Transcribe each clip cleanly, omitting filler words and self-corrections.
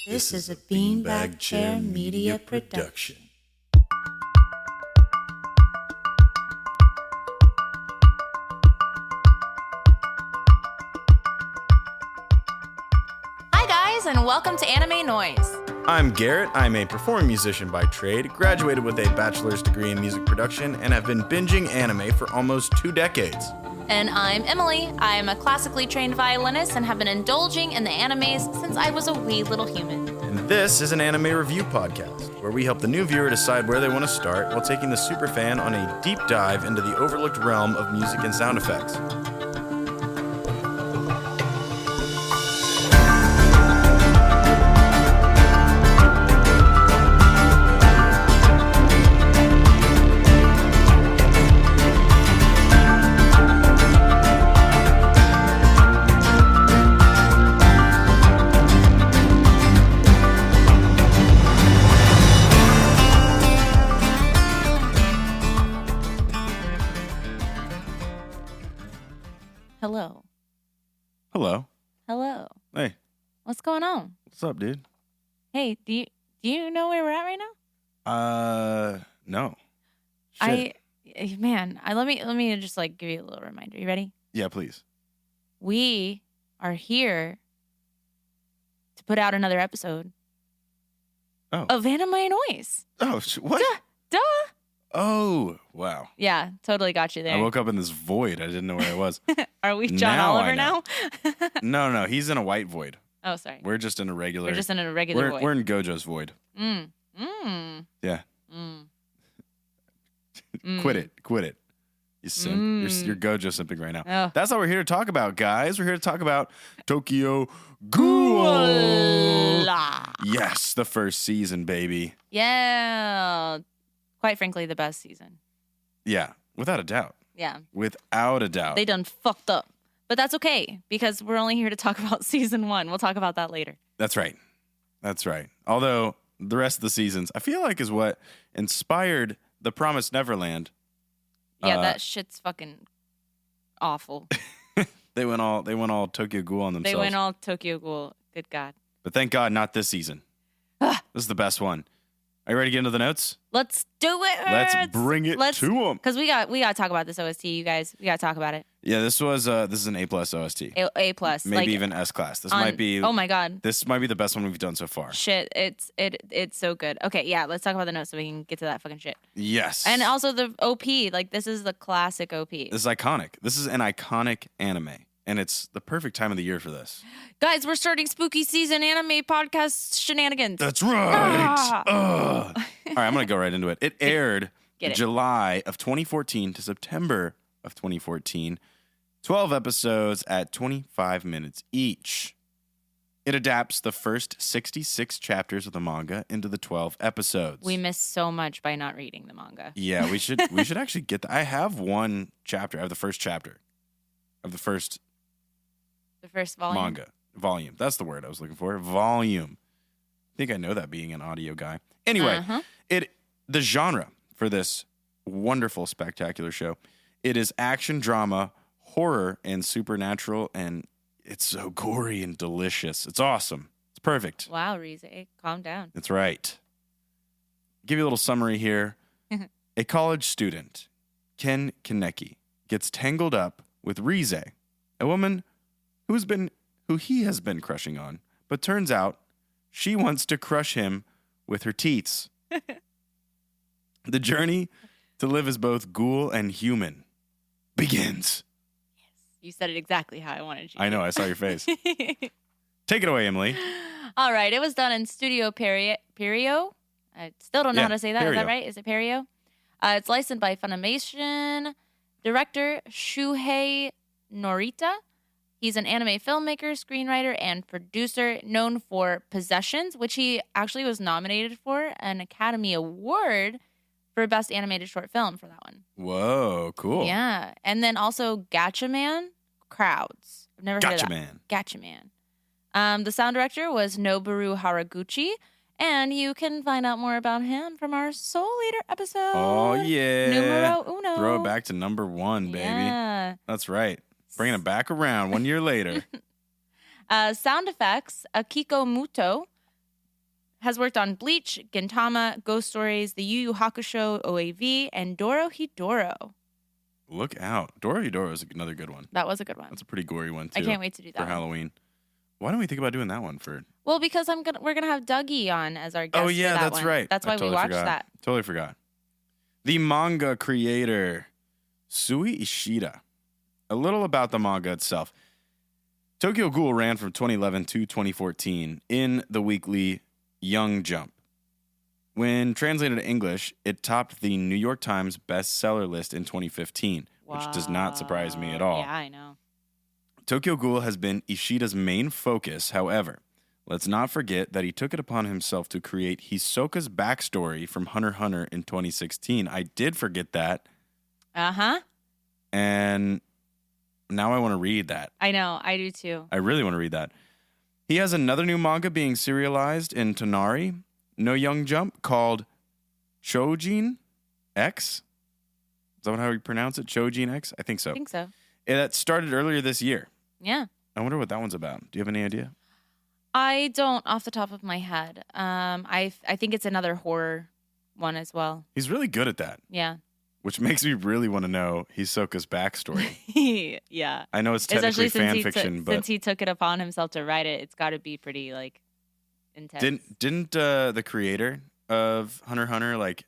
This is a Beanbag Chair Media production. Hi guys, and welcome to Anime Noise. I'm Garrett. I'm a performing musician by trade, graduated with a bachelor's degree in music production, and have been binging anime for almost 2 decades. And I'm Emily. I am a classically trained violinist and have been indulging in the animes since I was a wee little human. And this is an anime review podcast, where we help the new viewer decide where they want to start while taking the superfan on a deep dive into the overlooked realm of music and sound effects. Hello. Hello. Hello. Hey. What's going on? What's up, dude? Hey, do you know where we're at right now? No. Shit. Let me just like give you a little reminder. You ready? Yeah, please. We are here to put out another episode of Anime Noise. Oh, what? Duh. Oh, wow. Yeah, totally got you there. I woke up in this void. I didn't know where I was. Are we John Now Oliver I know. now? No, he's in a white void. Oh, sorry. We're just in a regular. We're just in a regular void. We're in Gojo's void. Yeah. Quit it. You simp. You're Gojo simping right now. Oh. That's what we're here to talk about, guys. We're here to talk about Tokyo Ghoul. Yes, the first season, baby. Yeah. Quite frankly, the best season. Yeah, without a doubt. Yeah. Without a doubt. They done fucked up. But that's okay, because we're only here to talk about season 1. We'll talk about that later. That's right. Although the rest of the seasons, I feel like, is what inspired The Promised Neverland. Yeah, that shit's fucking awful. They went all Tokyo Ghoul on themselves. They went all Tokyo Ghoul. Good God. But thank God, not this season. This is the best one. Are you ready to get into the notes? Let's do it. Let's bring it to them. Because we got to talk about this OST, you guys. We got to talk about it. Yeah, this is an A+ OST. A+. Maybe like, even S class. This might be. Oh my God. This might be the best one we've done so far. Shit, it's so good. Okay, yeah, let's talk about the notes so we can get to that fucking shit. Yes. And also the OP, like this is the classic OP. This is iconic. This is an iconic anime, and it's the perfect time of the year for this. Guys, we're starting spooky season anime podcast shenanigans. That's right. All right, I'm gonna go right into it. It aired July of 2014 to September of 2014. 12 episodes at 25 minutes each. It adapts the first 66 chapters of the manga into the 12 episodes. We missed so much by not reading the manga. Yeah, we should actually get that. I have one chapter. I have the first chapter of the first volume. Manga. Volume. That's the word I was looking for. Volume. I think I know that, being an audio guy. Anyway, the genre for this wonderful, spectacular show, it is action, drama, horror, and supernatural, and it's so gory and delicious. It's awesome. It's perfect. Wow, Rize, calm down. That's right. Give you a little summary here. A college student, Ken Kaneki, gets tangled up with Rize, a woman who he has been crushing on, but turns out she wants to crush him with her teats. The journey to live as both ghoul and human begins. You said it exactly how I wanted you. I know, I saw your face. Take it away, Emily. All right, it was done in Studio Perio. I still don't know how to say that. Perio. Is that right? Is it Perio? It's licensed by Funimation. Director Shuhei Norita. He's an anime filmmaker, screenwriter, and producer known for Possessions, which he actually was nominated for an Academy Award for Best Animated Short Film for that one. Whoa, cool. Yeah. And then also Gatchaman Crowds. I've never heard of that. Gatchaman. The sound director was Noboru Haraguchi, and you can find out more about him from our Soul Eater episode. Oh, yeah. Numero uno. Throw it back to number 1, baby. Yeah. That's right. Bringing it back around 1 year later. Sound effects, Akiko Muto. has worked on Bleach, Gintama, Ghost Stories, the Yu Yu Hakusho OAV, and Dorohedoro. Look out. Dorohedoro is another good one. That was a good one. That's a pretty gory one, too. I can't wait to do that for Halloween. Why don't we think about doing that one for... Well, because we're gonna have Dougie on as our guest. Oh, yeah, for that that's one. right. That's why we watched that. Totally forgot. The manga creator, Sui Ishida. A little about the manga itself. Tokyo Ghoul ran from 2011 to 2014 in the weekly Young Jump. When translated to English, it topped the New York Times bestseller list in 2015, which does not surprise me at all. Yeah, I know. Tokyo Ghoul has been Ishida's main focus. However, let's not forget that he took it upon himself to create Hisoka's backstory from Hunter x Hunter in 2016. I did forget that. Uh-huh. And now I want to read that. I know. I do too. I really want to read that. He has another new manga being serialized in Tonari no Young Jump called Shojin X. Is that how you pronounce it? Shojin X? I think so. I think so. That started earlier this year. Yeah. I wonder what that one's about. Do you have any idea? I don't off the top of my head. I think it's another horror one as well. He's really good at that. Yeah. Which makes me really want to know Hisoka's backstory. Yeah. I know it's technically fan since fiction, but since he took it upon himself to write it, it's got to be pretty like intense. didn't the creator of Hunter x Hunter like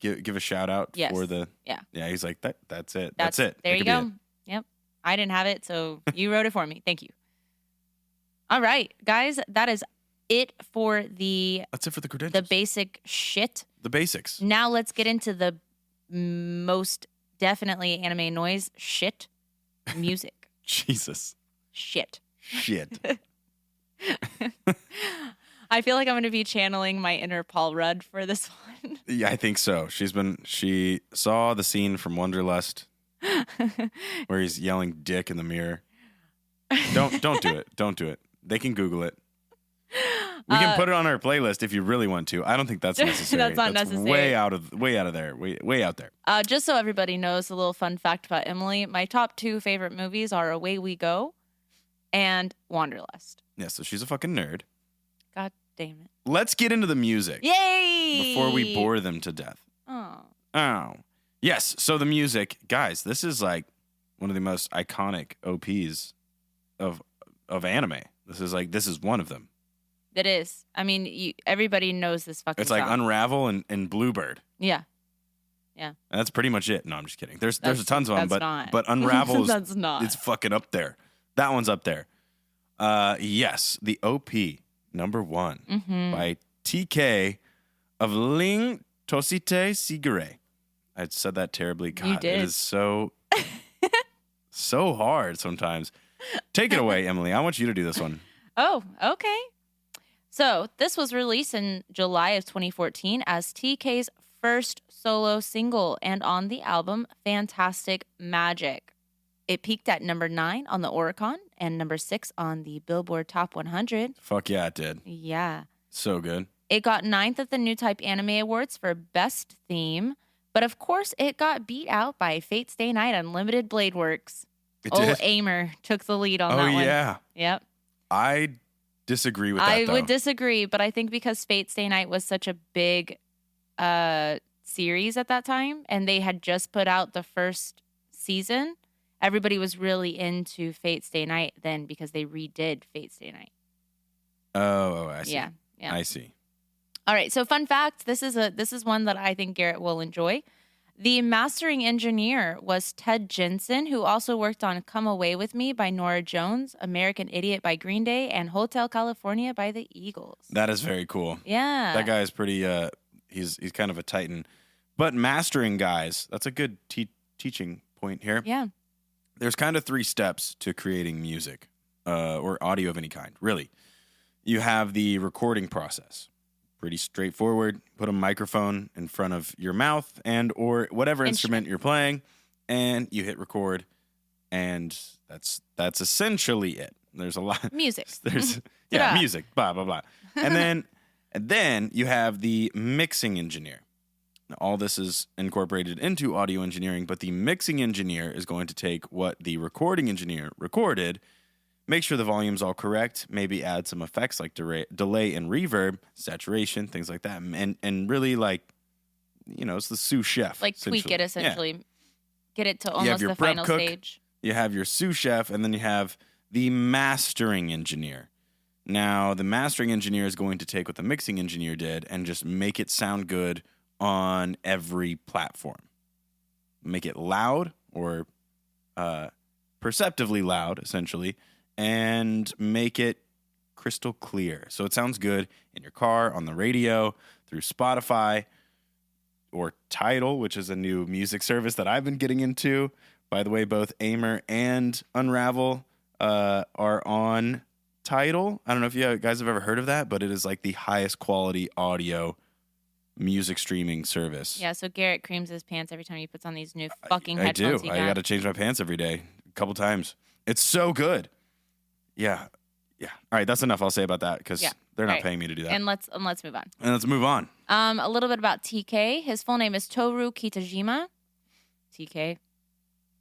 give a shout out for the yeah. He's like that's it. That's it. There you go. Yep. I didn't have it, so you wrote it for me. Thank you. All right, guys, that is it for That's it for the credentials. The basic shit. The basics. Now let's get into the most definitely anime noise shit music. Jesus. Shit. I feel like I'm going to be channeling my inner Paul Rudd for this one. Yeah, I think so. She saw the scene from Wonderlust where he's yelling dick in the mirror. Don't do it. Don't do it. They can Google it. We can put it on our playlist if you really want to. I don't think that's necessary. That's not necessary. Way out there. Way out there. Just so everybody knows, a little fun fact about Emily: my top 2 favorite movies are Away We Go and Wanderlust. Yeah, so she's a fucking nerd. God damn it! Let's get into the music. Yay! Before we bore them to death. Oh. Yes. So the music, guys. This is like one of the most iconic OPs of anime. This is one of them. It is. I mean, everybody knows this fucking It's like song. Unravel and Bluebird. Yeah. And that's pretty much it. No, I'm just kidding. There's tons of them, but Unravel that's not. It's fucking up there. That one's up there. Yes, the OP number 1 by TK of Ling Tosite Sigure. I said that terribly. God, you did. It is so hard sometimes. Take it away, Emily. I want you to do this one. Oh, okay. So this was released in July of 2014 as TK's first solo single and on the album Fantastic Magic. It peaked at number 9 on the Oricon and number 6 on the Billboard Top 100. Fuck yeah, it did. Yeah. So good. It got 9th at the New Type Anime Awards for Best Theme, but of course it got beat out by Fate Stay Night Unlimited Blade Works. Old Aimer took the lead on that one. Oh, yeah. Yep. I disagree with that, I would disagree, but I think because Fate Stay Night was such a big series at that time, and they had just put out the first season, everybody was really into Fate Stay Night then because they redid Fate Stay Night. Oh, I see. Yeah. I see. All right, so fun fact, this is one that I think Garrett will enjoy. The mastering engineer was Ted Jensen, who also worked on Come Away With Me by Norah Jones, American Idiot by Green Day, and Hotel California by the Eagles. That is very cool. Yeah. That guy is pretty, he's kind of a titan. But mastering guys, that's a good teaching point here. Yeah. There's kind of 3 steps to creating music or audio of any kind, really. You have the recording process. Pretty straightforward. Put a microphone in front of your mouth and or whatever instrument you're playing, and you hit record, and that's essentially it. There's a lot music. There's music. Blah blah blah. And then you have the mixing engineer. Now, all this is incorporated into audio engineering, but the mixing engineer is going to take what the recording engineer recorded, make sure the volume's all correct, maybe add some effects like delay and reverb, saturation, things like that. And really like, it's the sous chef. Like tweak it essentially. Yeah. Get it to almost the final stage. You have your sous chef, and then you have the mastering engineer. Now, the mastering engineer is going to take what the mixing engineer did and just make it sound good on every platform. Make it loud or perceptively loud, essentially, and make it crystal clear. So it sounds good in your car, on the radio, through Spotify, or Tidal, which is a new music service that I've been getting into. By the way, both Aimer and Unravel are on Tidal. I don't know if you guys have ever heard of that, but it is like the highest quality audio music streaming service. Yeah, so Garrett creams his pants every time he puts on these new fucking headphones. I do. I got to change my pants every day, a couple times. It's so good. Yeah. All right, that's enough I'll say about that because they're not paying me to do that. And let's move on. A little bit about TK. His full name is Toru Kitajima. TK.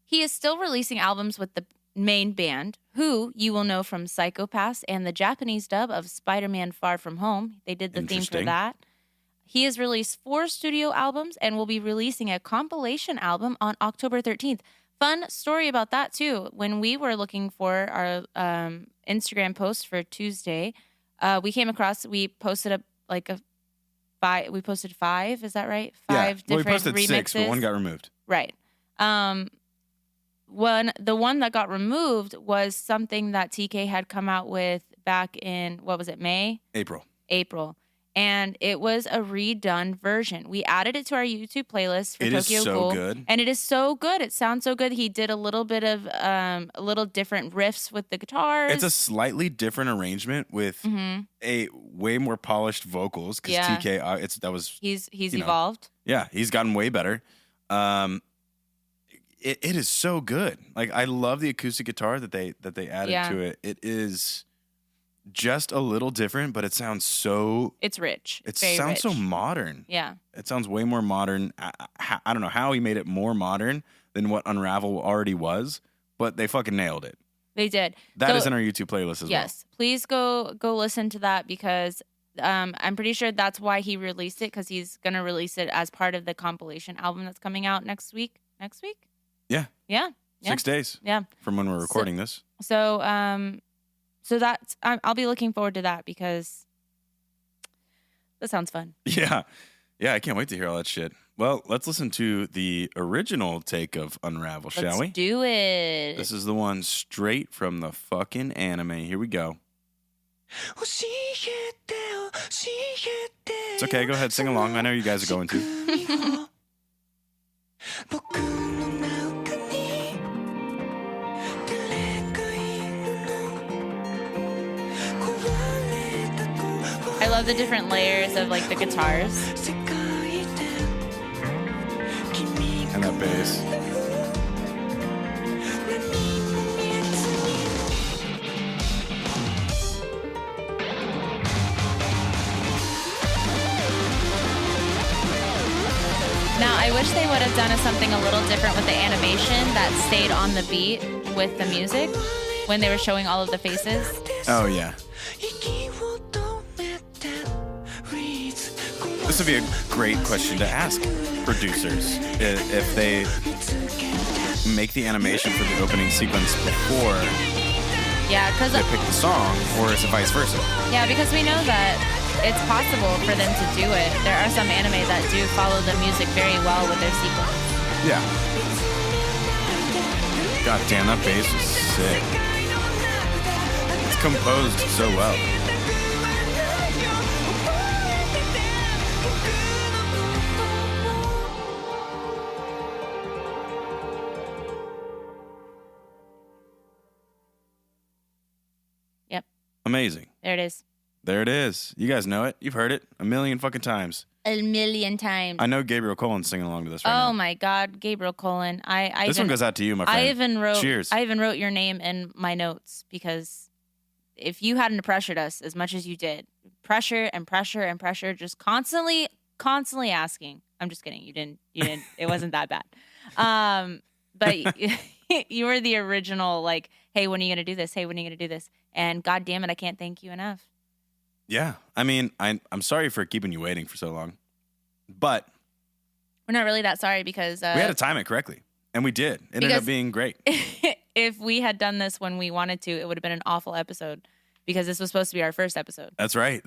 He is still releasing albums with the main band, who you will know from Psycho-Pass and the Japanese dub of Spider-Man Far From Home. They did the theme for that. He has released 4 studio albums and will be releasing a compilation album on October 13th. Fun story about that, too. When we were looking for our Instagram post for Tuesday, we came across, we posted we posted 5, is that right? 5 different we posted remixes. 6, but one got removed. Right. The one that got removed was something that TK had come out with back in, what was it, May? April. And it was a redone version. We added it to our YouTube playlist for Tokyo Ghoul. It is so good. And it is so good. It sounds so good. He did a little bit of a little different riffs with the guitars. It's a slightly different arrangement with a way more polished vocals because TK he's evolved. Yeah, he's gotten way better. It is so good. Like I love the acoustic guitar that they added to it. It is just a little different, but it sounds so... It's rich. It sounds so modern. Yeah. It sounds way more modern. I don't know how he made it more modern than what Unravel already was, but they fucking nailed it. They did. That is in our YouTube playlist as well. Yes. Please go listen to that because I'm pretty sure that's why he released it, because he's going to release it as part of the compilation album that's coming out next week. Next week? Yeah. Yeah. 6 days. Yeah. From when we're recording this. So that's I'll be looking forward to that because that sounds fun. Yeah, I can't wait to hear all that shit. Well, let's listen to the original take of Unravel, shall we? Let's do it. This is the one straight from the fucking anime. Here we go. It's okay, go ahead, sing along. I know you guys are going to. I love the different layers of like the guitars. And that bass. Now, I wish they would have done something a little different with the animation that stayed on the beat with the music when they were showing all of the faces. Oh, yeah. This would be a great question to ask producers if they make the animation for the opening sequence before they pick the song, or is it vice versa? Yeah, because we know that it's possible for them to do it. There are some anime that do follow the music very well with their sequence. Yeah. God damn, that bass is sick. It's composed so well. Amazing. There it is. There it is. You guys know it. You've heard it a million fucking times. A million times. I know Gabriel Colin's singing along to this right now. Oh my God, Gabriel Colin. This one goes out to you, my friend. Cheers. I even wrote your name in my notes because if you hadn't pressured us as much as you did, pressure and pressure and pressure, just constantly asking. I'm just kidding. You didn't. It wasn't that bad. But You were the original, like, hey, when are you going to do this? Hey, when are you going to do this? And God damn it, I can't thank you enough. Yeah. I mean, I'm sorry for keeping you waiting for so long. But we're not really that sorry because we had to time it correctly. And we did. It ended up being great. If we had done this when we wanted to, it would have been an awful episode because this was supposed to be our first episode. That's right.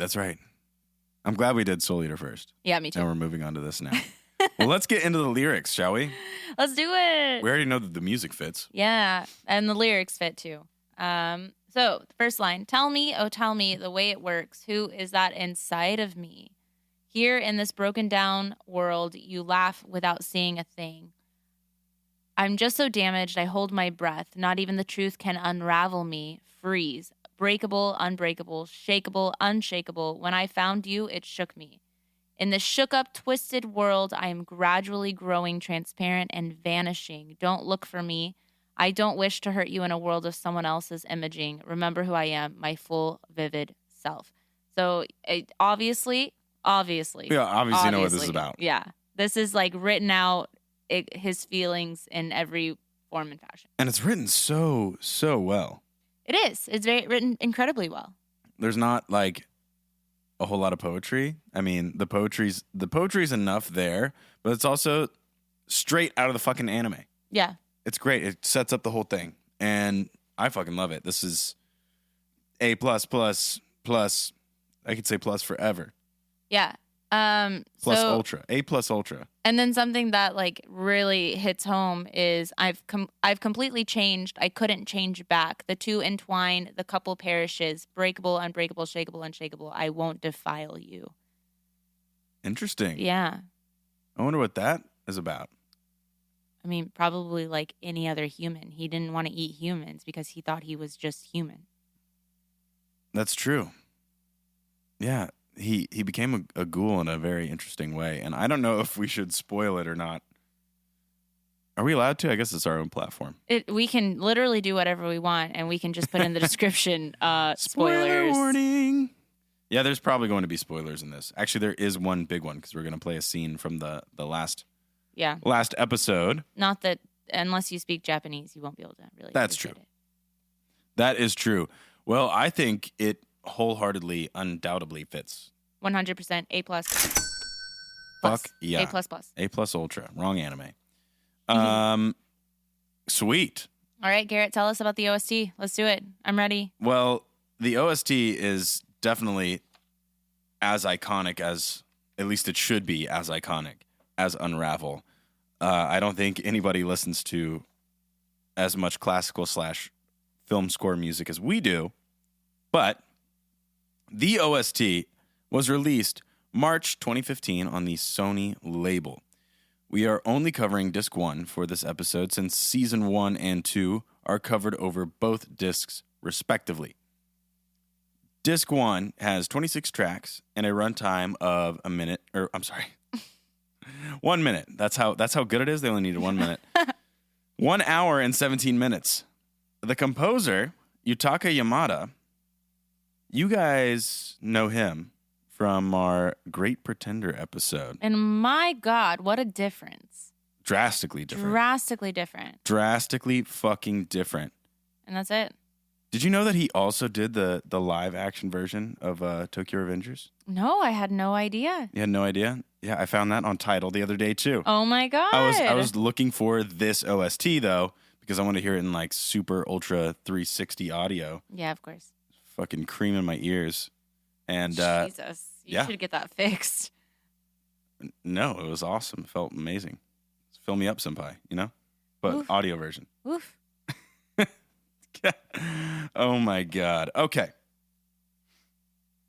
I'm glad we did Soul Eater first. Yeah, me too. And we're moving on to this now. Well, let's get into the lyrics, shall we? Let's do it. We already know that the music fits. Yeah, and the lyrics fit too. So the first line, tell me, oh tell me the way it works. Who is that inside of me? Here in this broken down world, you laugh without seeing a thing. I'm just so damaged, I hold my breath. Not even the truth can unravel me. Freeze. Breakable, unbreakable, shakeable, unshakable. When I found you, it shook me. In this shook up, twisted world, I am gradually growing transparent and vanishing. Don't look for me. I don't wish to hurt you in a world of someone else's imaging. Remember who I am, my full, vivid self. So obviously. Yeah, obviously know what this is about. Yeah. This is like written out, his feelings in every form and fashion. And it's written so well. It is. It's written incredibly well. There's not like a whole lot of poetry. I mean, the poetry's enough there, but it's also straight out of the fucking anime. Yeah. It's great. It sets up the whole thing. And I fucking love it. This is A++++. I could say plus forever. Yeah. Plus ultra. A plus ultra. And then something that like really hits home is I've completely changed. I couldn't change back. The two entwine, the couple perishes. Breakable, unbreakable, shakeable, unshakable. I won't defile you. Interesting. Yeah. I wonder what that is about. I mean, probably like any other human. He didn't want to eat humans because he thought he was just human. That's true. Yeah. He became a ghoul in a very interesting way. And I don't know if we should spoil it or not. Are we allowed to? I guess it's our own platform. We can literally do whatever we want, and we can just put in the description spoilers. Spoiler warning. Yeah, there's probably going to be spoilers in this. Actually, there is one big one because we're going to play a scene from the last episode. Not that unless you speak Japanese, you won't be able to really. That's true. That is true. Well, I think it wholeheartedly, undoubtedly fits. 100% A+. Fuck yeah. A++. A+ ultra. Wrong anime. Sweet. All right, Garrett, tell us about the OST. Let's do it. I'm ready. Well, the OST is definitely as iconic as, at least it should be as iconic as Unravel. I don't think anybody listens to as much classical / film score music as we do, but the OST was released March 2015 on the Sony label. We are only covering disc 1 for this episode since season 1 and 2 are covered over both discs respectively. Disc 1 has 26 tracks and a runtime of 1 minute. That's how good it is. They only needed 1 minute. 1 hour and 17 minutes. The composer, Yutaka Yamada, you guys know him from our Great Pretender episode. And my God, what a difference. Drastically different. Drastically fucking different. And that's it. Did you know that he also did the live action version of Tokyo Revengers? No, I had no idea. You had no idea? Yeah, I found that on Tidal the other day too. Oh my God. I was looking for this OST though, because I want to hear it in like super ultra 360 audio. Yeah, of course. Fucking cream in my ears. And Jesus. You should get that fixed. No, it was awesome. It felt amazing. Fill me up, senpai, you know? But Oof. audio version. Oof. Oh my God. Okay.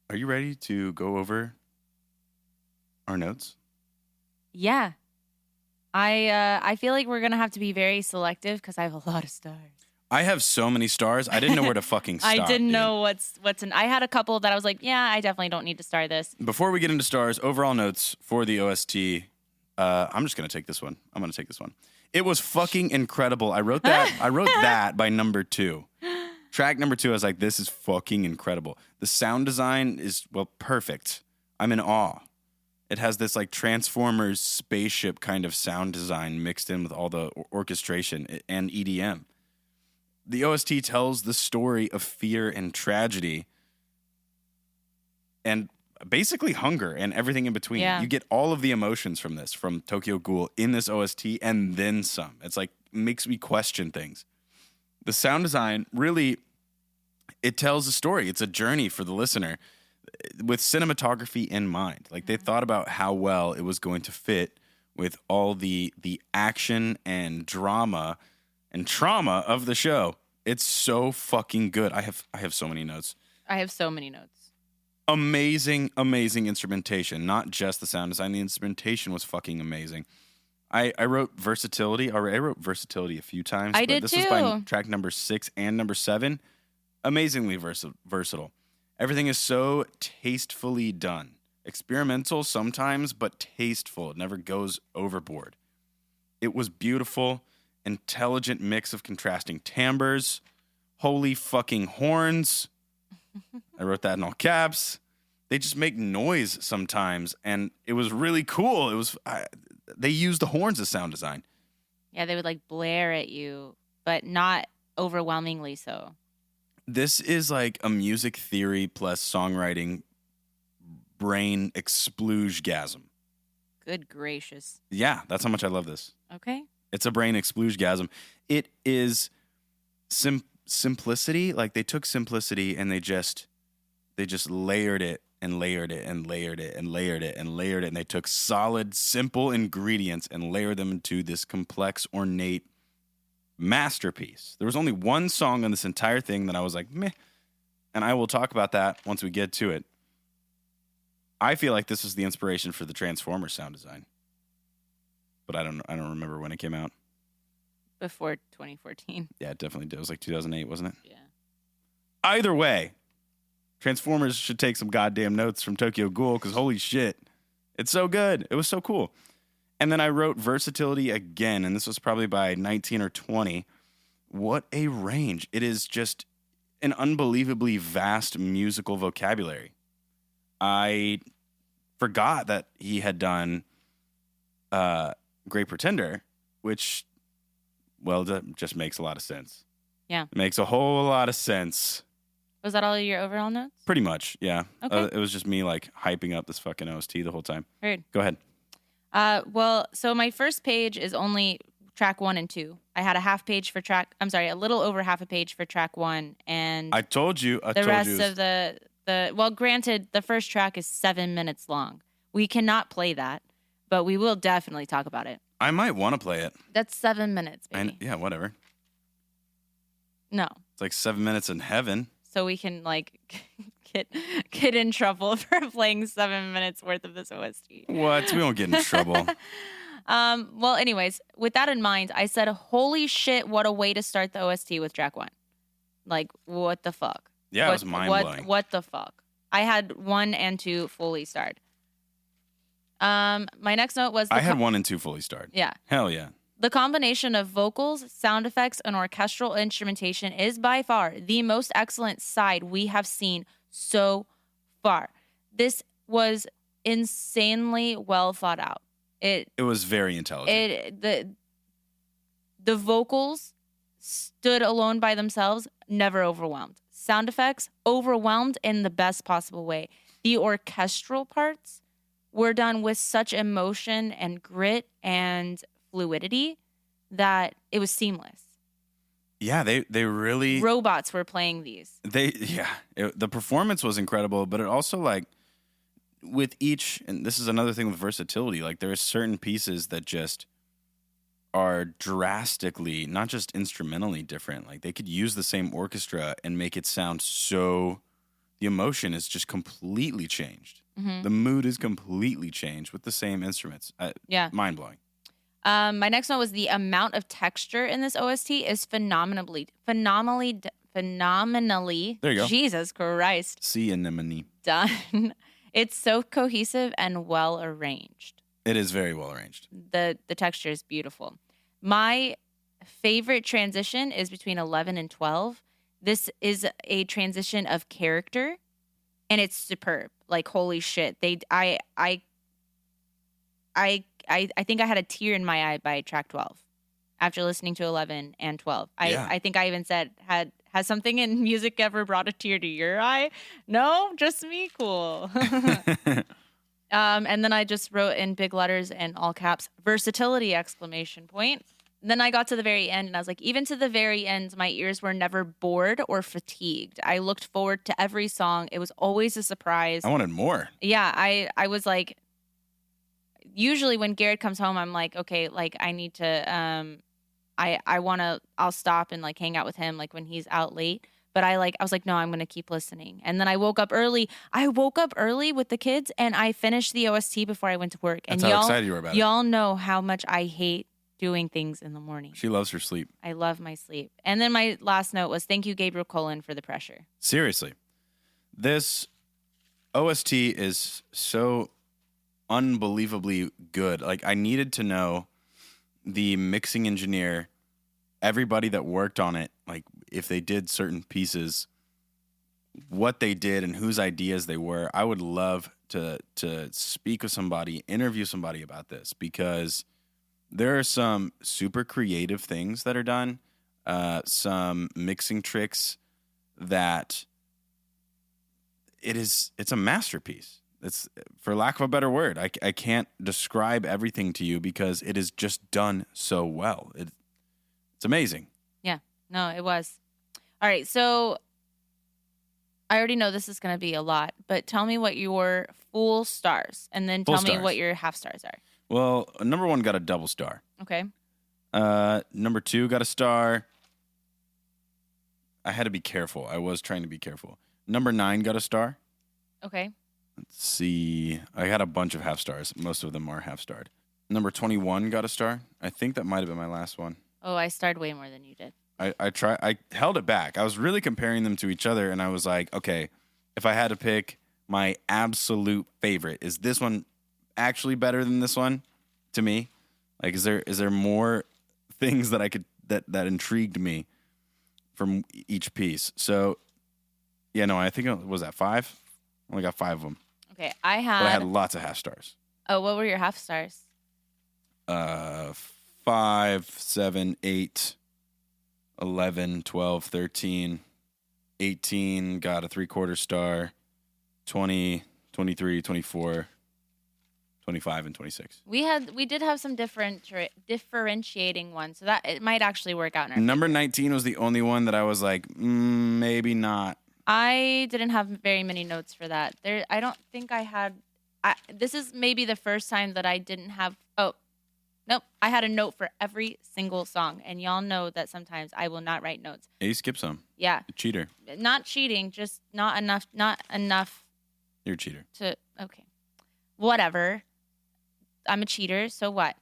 Are you ready to go over our notes? Yeah. I feel like we're going to have to be very selective because I have a lot of stars. I have so many stars. I didn't know where to fucking stop. I didn't know what's in. I had a couple that I was like, yeah, I definitely don't need to star this. Before we get into stars, overall notes for the OST. I'm just gonna take this one. It was fucking incredible. I wrote that by number 2. Track number 2. I was like, this is fucking incredible. The sound design is perfect. I'm in awe. It has this like Transformers spaceship kind of sound design mixed in with all the orchestration and EDM. The OST tells the story of fear and tragedy and basically hunger and everything in between. Yeah. You get all of the emotions from this, from Tokyo Ghoul in this OST and then some. It's like, makes me question things. The sound design really, it tells a story. It's a journey for the listener with cinematography in mind. Like, they thought about how well it was going to fit with all the action and drama and trauma of the show. It's so fucking good. I have so many notes. I have so many notes. Amazing instrumentation. Not just the sound design. The instrumentation was fucking amazing. I wrote versatility. I wrote versatility a few times. I did this too. was by track number 6 and number 7. Amazingly versatile. Everything is so tastefully done. Experimental sometimes, but tasteful. It never goes overboard. It was beautiful, intelligent mix of contrasting timbres, holy fucking horns. I wrote that in all caps. They just make noise sometimes, and it was really cool. It was they used the horns as sound design. Yeah, they would like blare at you, but not overwhelmingly so. This is like a music theory plus songwriting brain explosion-gasm. Good gracious. Yeah, that's how much I love this. Okay. It's a brain explosion-gasm. It is simplicity. Like, they took simplicity and they just layered it and layered it and layered it and layered it and layered it. And they took solid, simple ingredients and layered them into this complex, ornate masterpiece. There was only one song on this entire thing that I was like, meh. And I will talk about that once we get to it. I feel like this was the inspiration for the Transformers sound design. But I don't remember when it came out. Before 2014. Yeah, it definitely did. It was like 2008, wasn't it? Yeah. Either way, Transformers should take some goddamn notes from Tokyo Ghoul, because holy shit, it's so good. It was so cool. And then I wrote versatility again, and this was probably by 19 or 20. What a range. It is just an unbelievably vast musical vocabulary. I forgot that he had done Great Pretender, which, well, that just makes a lot of sense. Yeah. It makes a whole lot of sense. Was that all your overall notes? Pretty much, yeah. Okay. It was just me, like, hyping up this fucking OST the whole time. Heard. Go ahead. Well, so my first page is only track 1 and 2. I had a little over half a page for track 1, and I told you. the rest of the well, granted, the first track is 7 minutes long. We cannot play that, but we will definitely talk about it. I might want to play it. That's 7 minutes, baby. Yeah, whatever. No. It's like 7 minutes in heaven. So we can like get in trouble for playing 7 minutes worth of this OST. What? We won't get in trouble. Well, anyways, with that in mind, I said, holy shit, what a way to start the OST with track 1. Like, what the fuck? Yeah, it was mind-blowing. What the fuck? I had 1 and 2 fully starred. My next note was... I had 1 and 2 fully starred. Yeah. Hell yeah. The combination of vocals, sound effects, and orchestral instrumentation is by far the most excellent side we have seen so far. This was insanely well thought out. It was very intelligent. The vocals stood alone by themselves, never overwhelmed. Sound effects, overwhelmed in the best possible way. The orchestral parts were done with such emotion and grit and fluidity that it was seamless. Yeah, they really... Robots were playing these. The performance was incredible, but it also, like, with each... And this is another thing with versatility. Like, there are certain pieces that just are drastically, not just instrumentally different. Like, they could use the same orchestra and make it sound so... The emotion is just completely changed. Mm-hmm. The mood is completely changed with the same instruments. Mind-blowing. My next one was the amount of texture in this OST is phenomenally. There you go. Jesus Christ. See anemone. Done. It's so cohesive and well arranged. It is very well arranged. The texture is beautiful. My favorite transition is between 11 and 12. This is a transition of character, and it's superb. Like, holy shit. I think I had a tear in my eye by track 12. after listening to 11 and 12. Yeah. I think I even said, has something in music ever brought a tear to your eye? No, just me? Cool. And then I just wrote in big letters and all caps, versatility, exclamation point. And then I got to the very end and I was like, even to the very end, my ears were never bored or fatigued. I looked forward to every song. It was always a surprise. I wanted more. Yeah, I was like, usually when Garrett comes home, I'm like, okay, like I need to, I'll stop and like hang out with him like when he's out late. But I was like, no, I'm going to keep listening. And then I woke up early. I woke up early with the kids and I finished the OST before I went to work. That's and how excited you were about it. Y'all know how much I hate doing things in the morning. She loves her sleep. I love my sleep. And then my last note was, thank you, Gabriel Cullen, for the pressure. Seriously. This OST is so unbelievably good. Like, I needed to know the mixing engineer, everybody that worked on it, like if they did certain pieces, what they did and whose ideas they were. I would love to speak with somebody, interview somebody about this, because there are some super creative things that are done, some mixing tricks that it's a masterpiece. It's, for lack of a better word, I can't describe everything to you because it is just done so well. It's amazing. Yeah, no, it was. All right, so I already know this is going to be a lot, but tell me what your full stars, and then tell me what your half stars are. Well, number 1 got a double star. Okay. Number 2 got a star. I had to be careful. I was trying to be careful. Number 9 got a star. Okay. Let's see. I had a bunch of half stars. Most of them are half starred. Number 21 got a star. I think that might have been my last one. Oh, I starred way more than you did. I held it back. I was really comparing them to each other, and I was like, okay, if I had to pick my absolute favorite, is this one actually better than this one to me? Like, is there more things that I could that intrigued me from each piece? So, yeah, no, I think it was that 5. I only got 5 of them. Okay, But I had lots of half stars. Oh, what were your half stars? 5, 7, 8, 11, 12, 13, 18, got a 3/4 star, 20, 23, 24, 25, and 26. We did have some differentiating ones, so that it might actually work out in our Number favor. 19 was the only one that I was like, maybe not. I didn't have very many notes for that. I don't think I had. This is maybe the first time that I didn't have. Oh, nope. I had a note for every single song, and y'all know that sometimes I will not write notes. Hey, you skipped some. Yeah. A cheater. Not cheating, just not enough. Not enough. You're a cheater. Okay. Whatever. I'm a cheater. So what?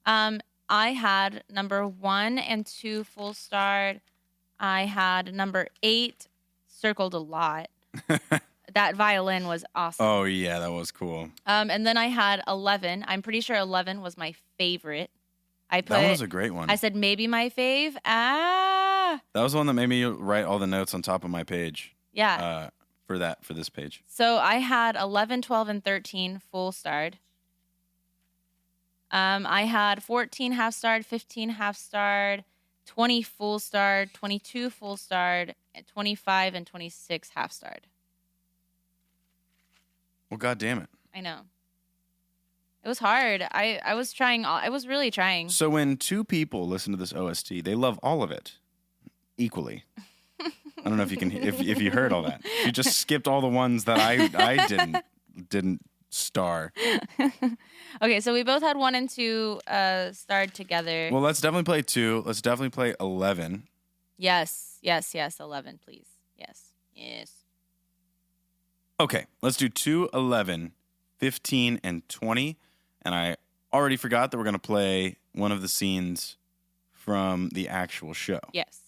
I had number 1 and 2 full starred. I had number 8 circled a lot. That violin was awesome. Oh, yeah, that was cool. And then I had 11. I'm pretty sure 11 was my favorite. That one was a great one. I said maybe my fave. That was the one that made me write all the notes on top of my page. Yeah. For this page. So I had 11, 12, and 13 full starred. I had 14 half starred, 15 half starred, 20 full starred, 22 full starred, 25 and 26 half starred. Well, God damn it. I know. It was hard. I was trying. I was really trying. So when 2 people listen to this OST, they love all of it equally. I don't know if you can if you heard all that. You just skipped all the ones that I didn't star. Okay, so we both had 1 and 2 starred together. Well, let's definitely play 2. Let's definitely play 11. Yes, 11, please. Yes. Okay, let's do 2, 11, 15, and 20. And I already forgot that we're going to play one of the scenes from the actual show. Yes.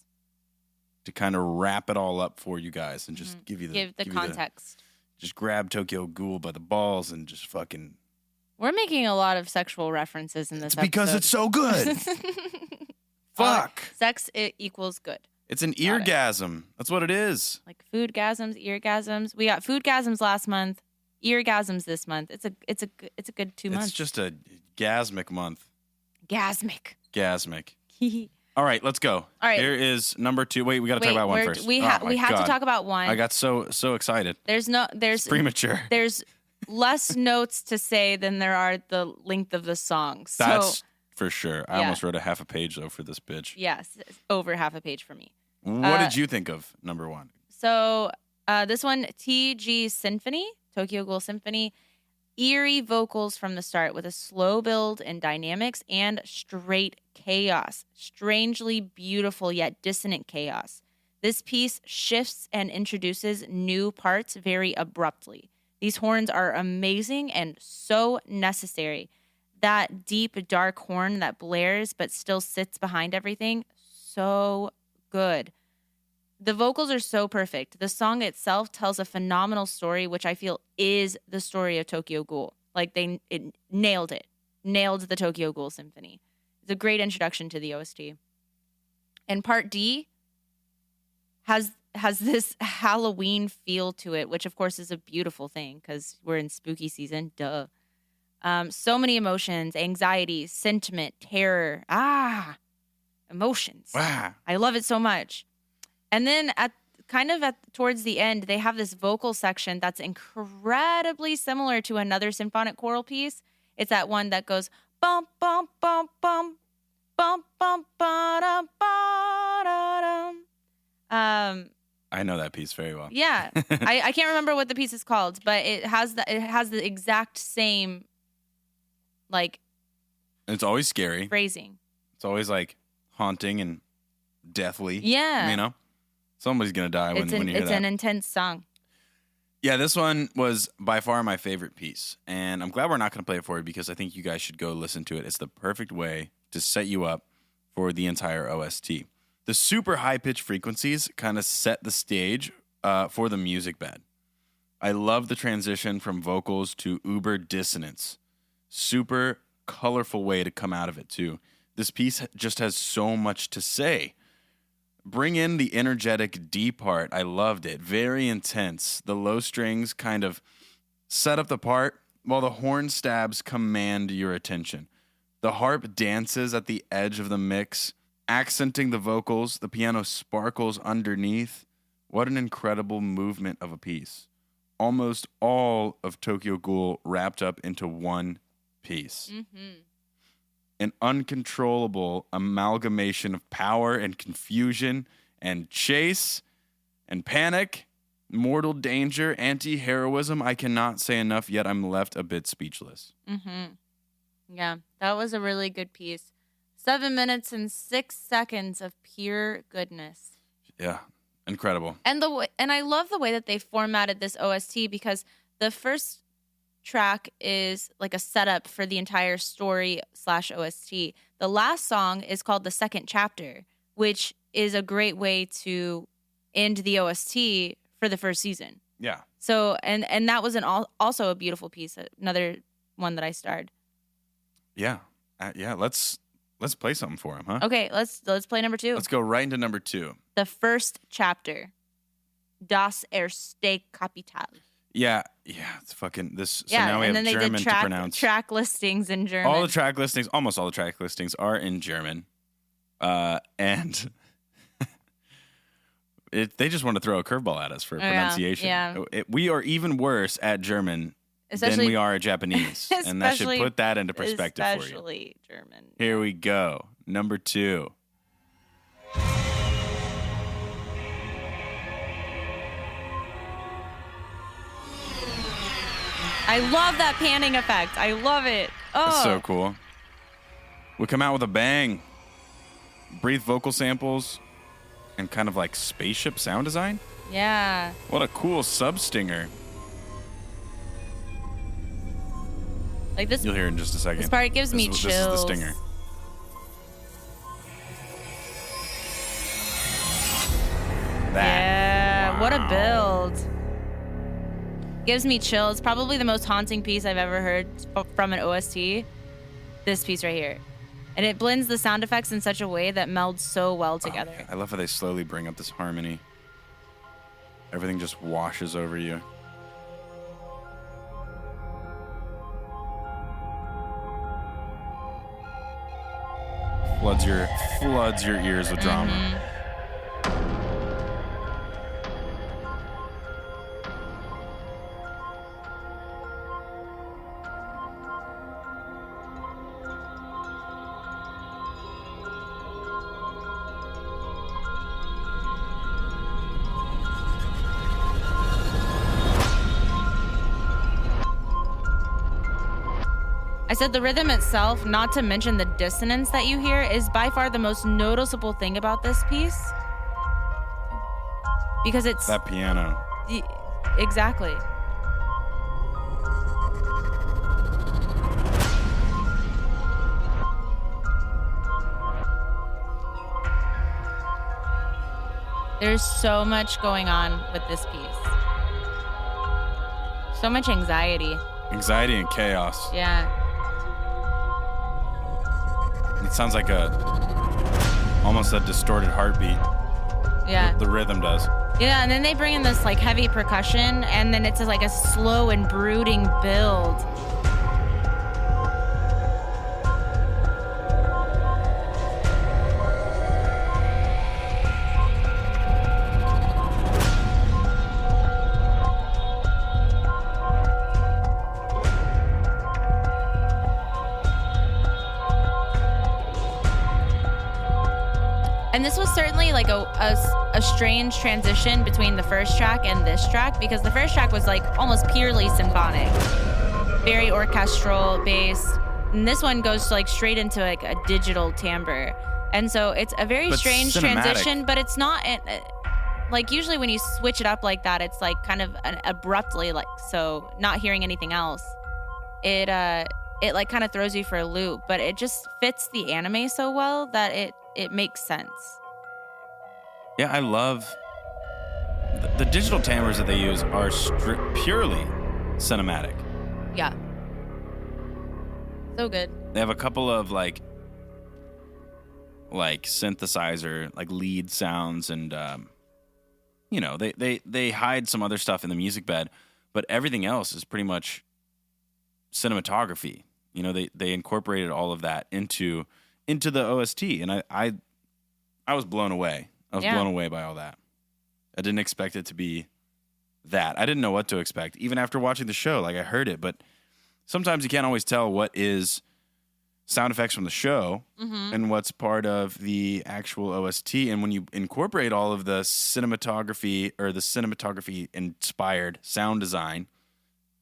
To kind of wrap it all up for you guys and just give the context. Just grab Tokyo Ghoul by the balls and just fucking... We're making a lot of sexual references in this episode. Because it's so good. Fuck. Sex equals good. It's an eargasm. That's what it is. Like foodgasms, eargasms. We got foodgasms last month, eargasms this month. It's a good 2 months. It's just a gasmic month. Gasmic. Gasmic. All right, let's go. All right. Here is number 2. Wait, we got to talk about one first. We have to talk about one. I got so excited. It's premature. There's less notes to say than there are the length of the song. So, that's for sure. I almost wrote a half a page though for this bitch. Yes, over half a page for me. What did you think of number 1? So this one, TG Symphony, Tokyo Ghoul Symphony, eerie vocals from the start with a slow build and dynamics and straight chaos. Strangely beautiful yet dissonant chaos. This piece shifts and introduces new parts very abruptly. These horns are amazing and so necessary. That deep, dark horn that blares but still sits behind everything, so good. The vocals are so perfect. The song itself tells a phenomenal story, which I feel is the story of Tokyo Ghoul. Like it nailed it. Nailed the Tokyo Ghoul Symphony. It's a great introduction to the OST. And part D has this Halloween feel to it, which of course is a beautiful thing because we're in spooky season. Duh. So many emotions, anxiety, sentiment, terror. Emotions. Wow. I love it so much. And then towards the end, they have this vocal section that's incredibly similar to another symphonic choral piece. It's that one that goes bum bum bum bum bum bum ba-dum, ba-da-dum. I know that piece very well. Yeah. I can't remember what the piece is called, but it has the exact same like it's always scary. Phrasing. It's always like haunting and deathly. Yeah. You know? Somebody's going to die when you hear that. It's an intense song. Yeah, this one was by far my favorite piece. And I'm glad we're not going to play it for you because I think you guys should go listen to it. It's the perfect way to set you up for the entire OST. The super high-pitched frequencies kind of set the stage for the music bed. I love the transition from vocals to uber dissonance. Super colorful way to come out of it, too. This piece just has so much to say. Bring in the energetic D part. I loved it. Very intense. The low strings kind of set up the part while the horn stabs command your attention. The harp dances at the edge of the mix, accenting the vocals. The piano sparkles underneath. What an incredible movement of a piece. Almost all of Tokyo Ghoul wrapped up into one piece. Mm-hmm. An uncontrollable amalgamation of power and confusion and chase and panic, mortal danger, anti-heroism. I cannot say enough, yet I'm left a bit speechless. Mm-hmm. Yeah, that was a really good piece. 7 minutes and 6 seconds of pure goodness. Yeah, incredible. And I love the way that they formatted this OST because the first track is like a setup for the entire story / OST. The last song is called The Second Chapter, which is a great way to end the OST for the first season. Yeah. So, and that was also a beautiful piece, another one that I starred. Yeah. Let's play something for him, huh? Okay, let's play number 2. Let's go right into number 2. The first chapter. Das erste Kapital. Yeah, it's fucking this. So yeah, now we and have then they German did to pronounce. track listings in German. Almost all the track listings are in German. And they just want to throw a curveball at us for pronunciation. Yeah. We are even worse at German than we are at Japanese. And that should put that into perspective for you. Especially German. Here we go. Number 2. I love that panning effect. I love it. Oh, That's so cool. We come out with a bang. Breathe vocal samples and kind of like spaceship sound design. Yeah. What a cool sub stinger. Like this. You'll hear in just a second. This part gives me chills. This is the stinger. Yeah. What a build. Gives me chills. Probably the most haunting piece I've ever heard from an OST. This piece right here. And it blends the sound effects in such a way that melds so well together. I love how they slowly bring up this harmony. Everything just washes over you. floods your ears with drama. I said the rhythm itself, not to mention the dissonance that you hear, is by far the most noticeable thing about this piece. Because it's... that piano. Exactly. There's so much going on with this piece. So much anxiety. Anxiety and chaos. Yeah. It sounds like almost a distorted heartbeat. Yeah. The rhythm does. Yeah, and then they bring in this like heavy percussion, and then it's just, like a slow and brooding build. And this was certainly like a strange transition between the first track and this track, because the first track was like almost purely symphonic, very orchestral based, and this one goes like straight into like a digital timbre, and so it's a very strange transition. But it's not like usually when you switch it up like that, it's like kind of abruptly, like, so not hearing anything else, it like kind of throws you for a loop. But it just fits the anime so well that it makes sense. Yeah, I love the digital timbres that they use are purely cinematic. Yeah. So good. They have a couple of like synthesizer, like lead sounds, and they hide some other stuff in the music bed, but everything else is pretty much cinematography. They incorporated all of that into the OST, and I was blown away. I was blown away by all that. I didn't expect it to be that. I didn't know what to expect, even after watching the show. Like, I heard it, but sometimes you can't always tell what is sound effects from the show and what's part of the actual OST. And when you incorporate all of the cinematography or the cinematography-inspired sound design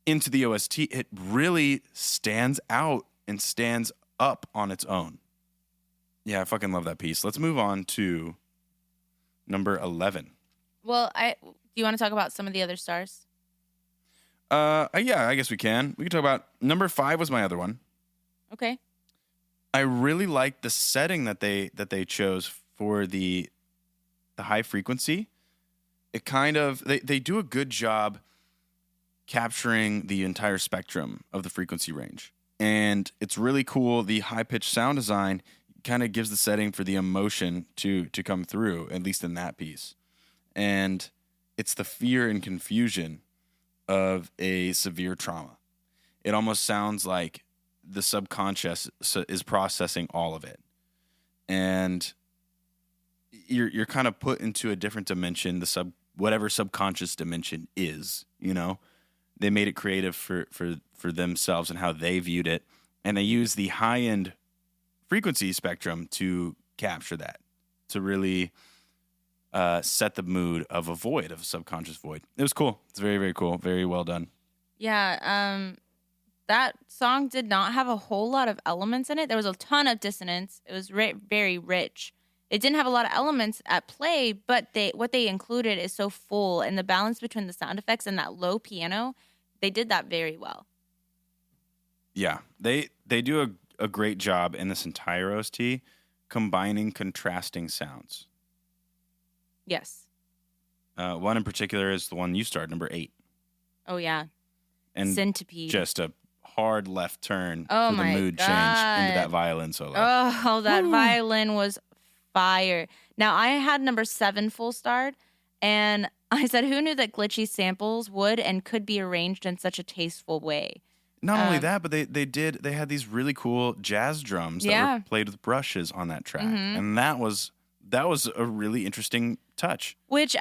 into the OST, it really stands out and stands up on its own. Yeah, I fucking love that piece. Let's move on to number 11. Well, do you want to talk about some of the other stars? Yeah, I guess we can. We can talk about number 5 was my other one. Okay. I really liked the setting that they chose for the high frequency. It kind of they do a good job capturing the entire spectrum of the frequency range. And it's really cool. The high-pitched sound design kind of gives the setting for the emotion to come through, at least in that piece. And it's the fear and confusion of a severe trauma. It almost sounds like the subconscious is processing all of it. And you're kind of put into a different dimension, whatever subconscious dimension is, They made it creative for themselves and how they viewed it. And they use the high-end frequency spectrum to capture that, to really set the mood of a void, of a subconscious void. It was cool. It's very, very cool. Very well done. Yeah, that song did not have a whole lot of elements in it. There was a ton of dissonance. It was very rich. It didn't have a lot of elements at play, but what they included is so full, and the balance between the sound effects and that low piano, they did that very well. Yeah, they do a great job in this entire OST combining contrasting sounds. Yes. One in particular is the one you started, number 8. Oh, yeah. And Centipede. Just a hard left turn for the mood change into that violin solo. Oh, that violin was fire. Now, I had number 7 full starred, and I said, who knew that glitchy samples would and could be arranged in such a tasteful way? Not only that, but they had these really cool jazz drums that were played with brushes on that track, and that was a really interesting touch. Which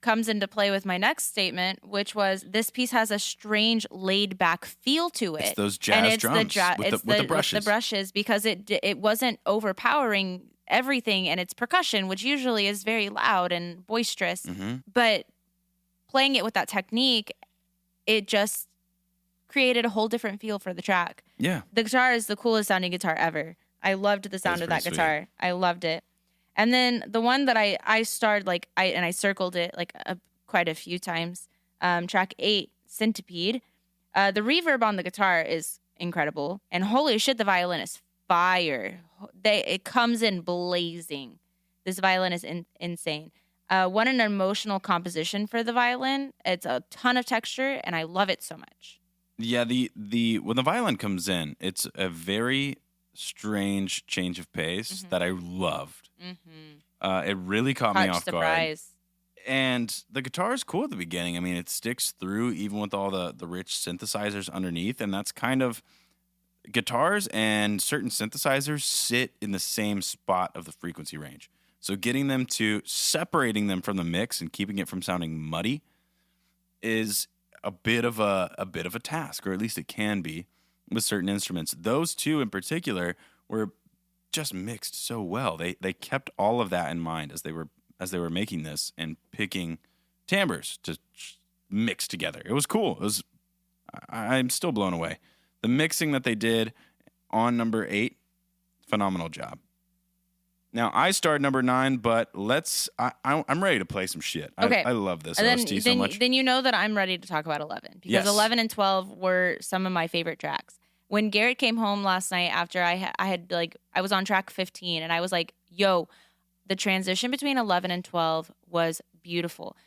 comes into play with my next statement, which was this piece has a strange laid back feel to it. It's those jazz drums with the brushes. With the brushes, because it wasn't overpowering everything and its percussion, which usually is very loud and boisterous. But playing it with that technique, it just created a whole different feel for the track. Yeah. The guitar is the coolest sounding guitar ever. I loved the sound of that guitar. I loved it. And then the one that I starred I circled it quite a few times. Track 8, Centipede. The reverb on the guitar is incredible, and holy shit, the violin is fire. It comes in blazing. This violin is insane. What an emotional composition for the violin. It's a ton of texture, and I love it so much. Yeah, when the violin comes in, it's a very strange change of pace that I loved. It really caught me off guard. And the guitar is cool at the beginning. I mean, it sticks through even with all the rich synthesizers underneath, and that's kind of guitars and certain synthesizers sit in the same spot of the frequency range. So separating them from the mix and keeping it from sounding muddy is a bit of a task, or at least it can be with certain instruments. Those two in particular were just mixed so well. They kept all of that in mind as they were making this and picking timbres to mix together. It was cool. I'm still blown away. The mixing that they did on number 8, phenomenal job. Now, I started number 9, but I'm ready to play some shit. Okay. I love this and OST so much. Then you know that I'm ready to talk about 11, because 11 and 12 were some of my favorite tracks. When Garrett came home last night after I was on track 15, and I was like, yo, the transition between 11 and 12 was beautiful.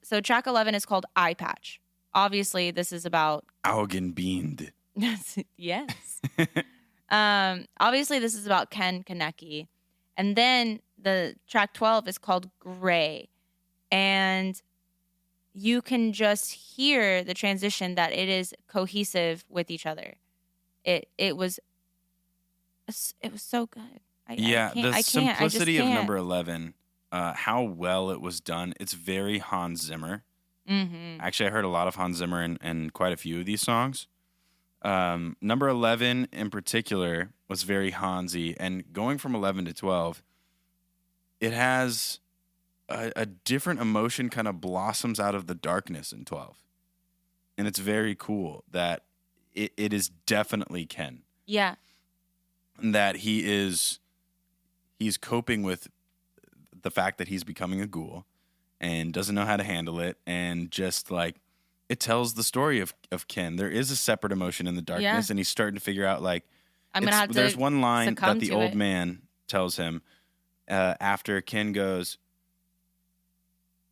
So track 11 is called Eye Patch. Obviously, this is about Augenbind. Yes. Obviously, this is about Ken Kaneki. And then the track 12 is called Gray. And you can just hear the transition, that it is cohesive with each other. It was so good. The simplicity of number 11, how well it was done. It's very Hans Zimmer. Actually, I heard a lot of Hans Zimmer in quite a few of these songs. Number 11 in particular was very Hansy, and going from 11 to 12, it has a different emotion kind of blossoms out of the darkness in 12. And it's very cool that it is definitely Ken. Yeah. And that he's coping with the fact that he's becoming a ghoul and doesn't know how to handle it, and just it tells the story of Ken. There is a separate emotion in the darkness, and he's starting to figure out I'm gonna have to. There's one line that the old it. man tells him after Ken goes,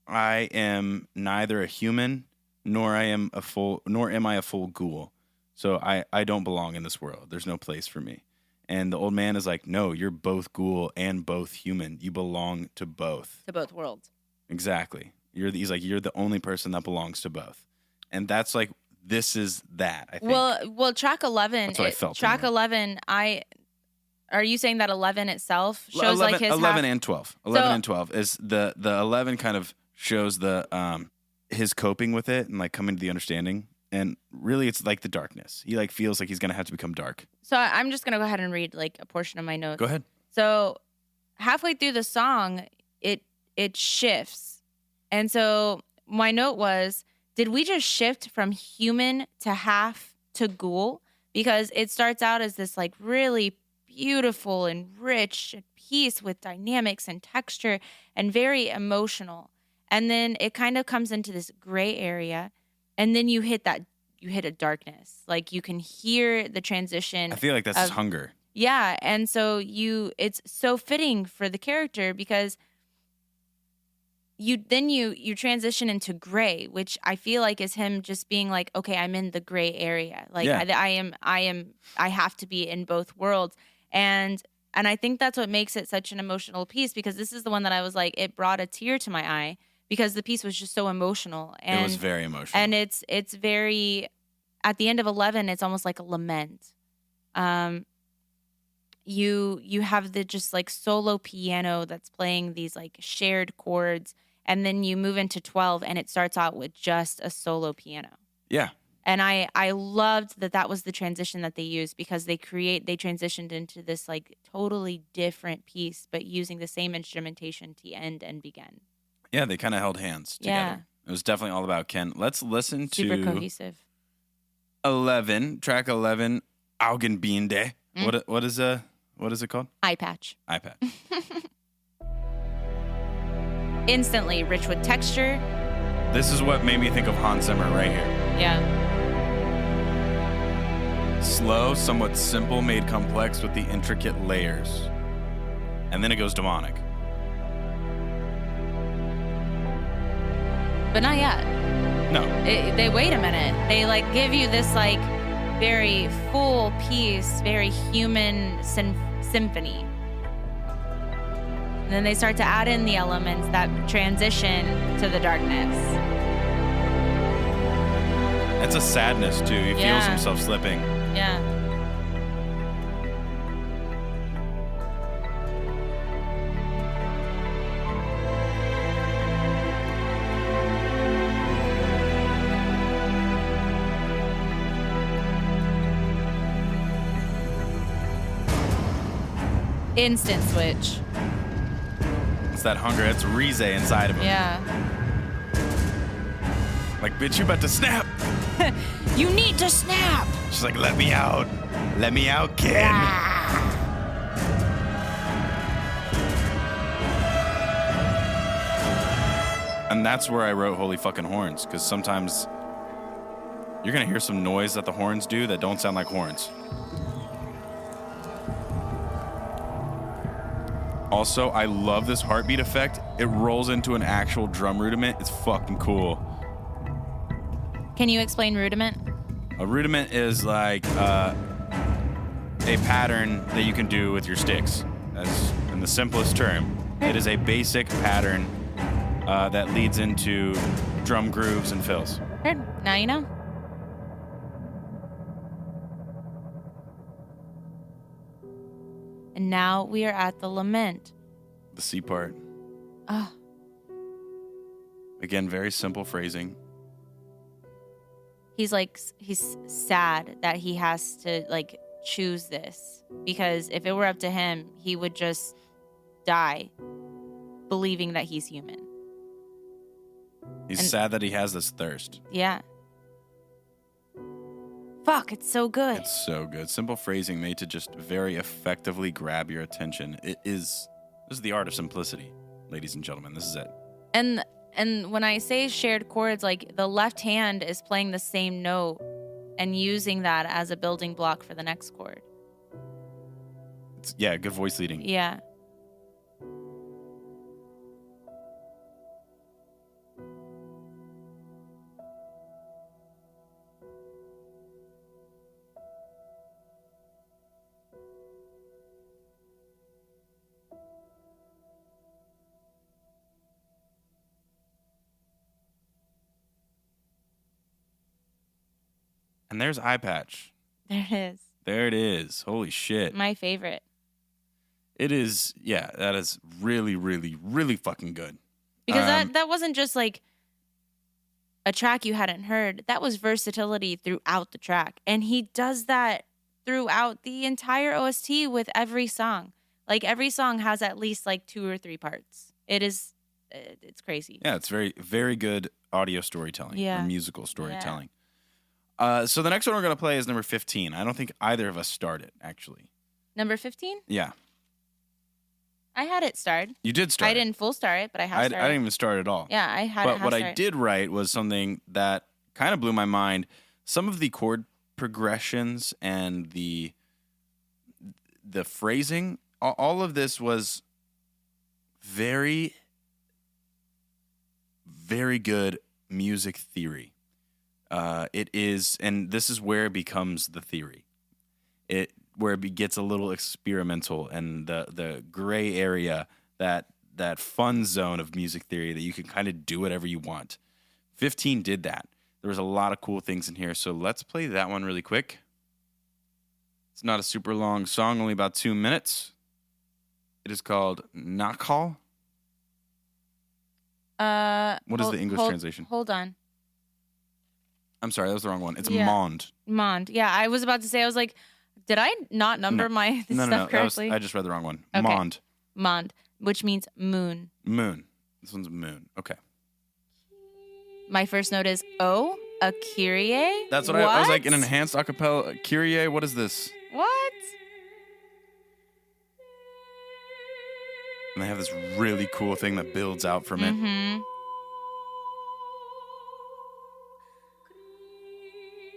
"I am neither a human nor am I a full ghoul. So I don't belong in this world. There's no place for me." And the old man is like, "No, you're both ghoul and both human. You belong to both. To both worlds." Exactly. He's like, you're the only person that belongs to both. And that's this is that, I think. Well, track 11. That's what I felt. Track 11, are you saying that 11 itself shows 11, his 11 and 12. 11 and 12 is the 11 kind of shows the his coping with it and coming to the understanding. And really, it's the darkness. He feels like he's gonna have to become dark. So I'm just gonna go ahead and read a portion of my notes. Go ahead. So halfway through the song, it shifts, and so my note was, did we just shift from human to half to ghoul? Because it starts out as this really beautiful and rich piece with dynamics and texture and very emotional, and then it kind of comes into this gray area. And then you hit a darkness. You can hear the transition. I feel like that's his hunger. Yeah. And so it's so fitting for the character, because you transition into gray, which I feel like is him just being okay, I'm in the gray area. I have to be in both worlds. And I think that's what makes it such an emotional piece, because this is the one that I was it brought a tear to my eye, because the piece was just so emotional. And it was very emotional. And it's very at the end of 11, it's almost like a lament. You have the just like solo piano that's playing these like shared chords, and then you move into 12 and it starts out with just a solo piano. Yeah. And I loved that was the transition that they used, because they transitioned into this like totally different piece, but using the same instrumentation to end and begin. Yeah, they kind of held hands together. Yeah. It was definitely all about Ken. Let's listen Super to cohesive. 11, track 11, Augenbinde. What is it called? Eye patch. Eye patch. Instantly rich with texture. This is what made me think of Hans Zimmer right here. Yeah. Slow, somewhat simple, made complex with the intricate layers. And then it goes demonic. But not yet. No. They wait a minute. They like give you this like very full piece, very human symphony. And then they start to add in the elements that transition to the darkness. It's a sadness too. He feels himself slipping. Yeah. Instant switch. It's that hunger. It's Rize inside of him. Yeah. Like, bitch, you about to snap. You need to snap. She's like, let me out. Let me out, Ken. And that's where I wrote holy fucking horns, because sometimes you're going to hear some noise that the horns do that don't sound like horns. Also, I love this heartbeat effect. It rolls into an actual drum rudiment. It's fucking cool. Can you explain rudiment? A rudiment is like a pattern that you can do with your sticks. That's in the simplest term. It is a basic pattern that leads into drum grooves and fills. Heard. Now you know. And now we are at the lament. The C part. Oh. Again, very simple phrasing. He's sad that he has to like choose this, because if it were up to him, he would just die believing that he's human. He's sad that he has this thirst. Yeah. Fuck, it's so good. It's so good. Simple phrasing made to just very effectively grab your attention. This is the art of simplicity, ladies and gentlemen. This is it. And when I say shared chords, like the left hand is playing the same note and using that as a building block for the next chord. Yeah, good voice leading. Yeah. And there's Eye Patch. There it is. There it is. Holy shit. My favorite. It is, yeah, that is really, really, really fucking good. Because that wasn't just like a track you hadn't heard. That was versatility throughout the track. And he does that throughout the entire OST with every song. Like every song has at least like 2 or 3 parts. It's crazy. Yeah, it's very, very good audio storytelling. Yeah. Or musical storytelling. Yeah. So the next one we're going to play is number 15. I don't think either of us started, actually. Number 15? Yeah. I had it start. You did start. I didn't full start it, but I have started. I didn't even start at all. Yeah, I had But what I did write was something that kind of blew my mind. Some of the chord progressions and the phrasing, all of this was very, very good music theory. It is, and this is where it becomes the theory. Where it gets a little experimental, and the gray area, that fun zone of music theory that you can kind of do whatever you want. 15 did that. There was a lot of cool things in here. So let's play that one really quick. It's not a super long song, only about 2 minutes. It is called Nakal. What is the English translation? Hold on. I'm sorry, that was the wrong one. It's Mond. Mond. Yeah, I was about to say, I was like, did I not number my stuff correctly? I just read the wrong one. Okay. Mond. Mond, which means moon. Moon. This one's moon. Okay. My first note is, oh, a Kyrie? That's what I was like, an enhanced acapella. Kyrie, what is this? What? And they have this really cool thing that builds out from it. Mm-hmm.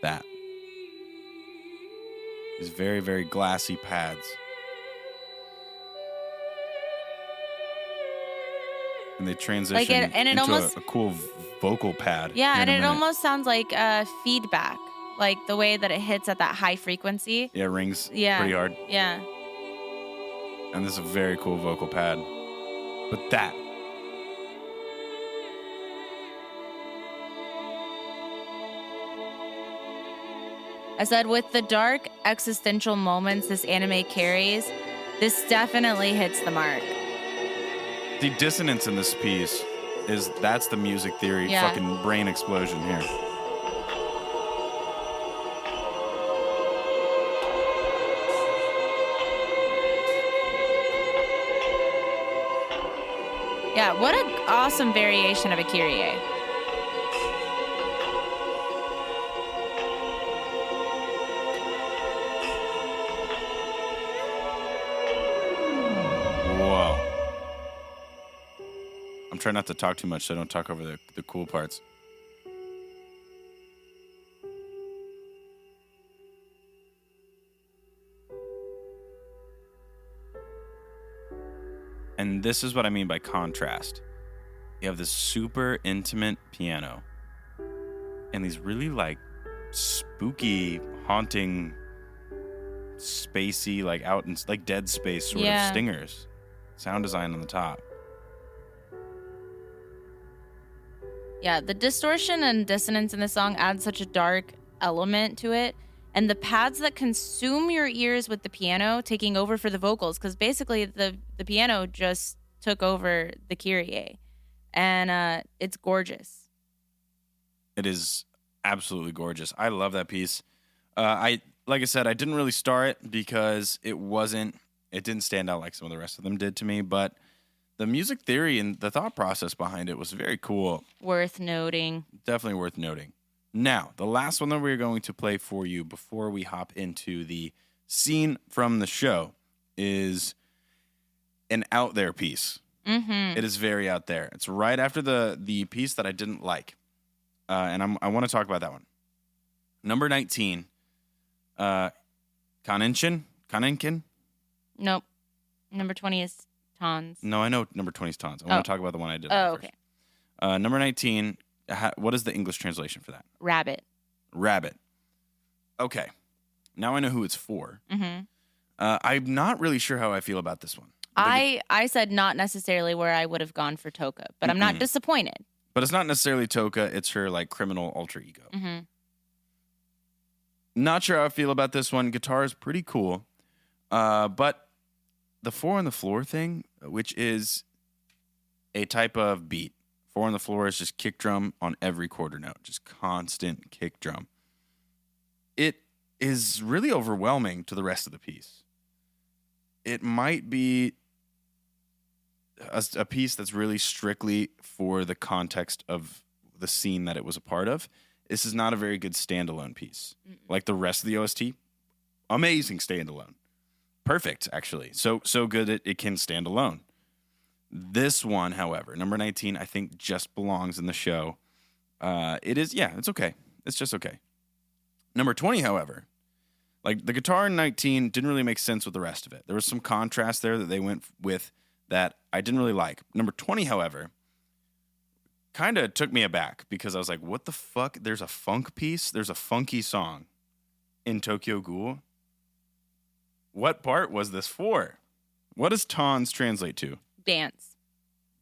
That. These very, very glassy pads. And they transition into almost, a cool vocal pad. Yeah, and it almost sounds like feedback. Like the way that it hits at that high frequency. Yeah, it rings pretty hard. Yeah. And this is a very cool vocal pad. But that. I said, with the dark existential moments this anime carries, this definitely hits the mark. The dissonance in this piece that's the music theory fucking brain explosion here. Yeah, what an awesome variation of a Kyrie. Whoa. I'm trying not to talk too much so I don't talk over the cool parts. And this is what I mean by contrast. You have this super intimate piano and these really like spooky, haunting, spacey, like out in like Dead Space sort of stingers. Sound design on the top. Yeah, the distortion and dissonance in the song adds such a dark element to it. And the pads that consume your ears with the piano taking over for the vocals, because basically the piano just took over the Kyrie. And it's gorgeous. It is absolutely gorgeous. I love that piece. Like I said, I didn't really star it because it didn't stand out like some of the rest of them did to me, but the music theory and the thought process behind it was very cool. Worth noting. Definitely worth noting. Now, the last one that we're going to play for you before we hop into the scene from the show is an out there piece. Mm-hmm. It is very out there. It's right after the piece that I didn't like. And I want to talk about that one. Number 19, Kanenkin? Nope. Number 20 is Tons. No, I know number 20 is Tons. I want to talk about the one I did. Okay. Number 19, what is the English translation for that? Rabbit. Okay. Now I know who it's for. Mm-hmm. I'm not really sure how I feel about this one. I said not necessarily where I would have gone for Toka, but I'm not disappointed. But it's not necessarily Toka. It's her like criminal alter ego. Mm-hmm. Not sure how I feel about this one. Guitar is pretty cool. But the 4 on the floor thing, which is a type of beat. 4 on the floor is just kick drum on every quarter note. Just constant kick drum. It is really overwhelming to the rest of the piece. It might be a piece that's really strictly for the context of the scene that it was a part of. This is not a very good standalone piece. Like the rest of the OST, amazing standalone. Perfect, actually. So good it can stand alone. This one, however, number 19, I think just belongs in the show. It's okay. It's just okay. Number 20, however, like the guitar in 19 didn't really make sense with the rest of it. There was some contrast there that they went with that I didn't really like. Number 20, however, kind of took me aback because I was like, what the fuck? There's a funk piece. There's a funky song in Tokyo Ghoul. What part was this for? What does Tons translate to? Dance.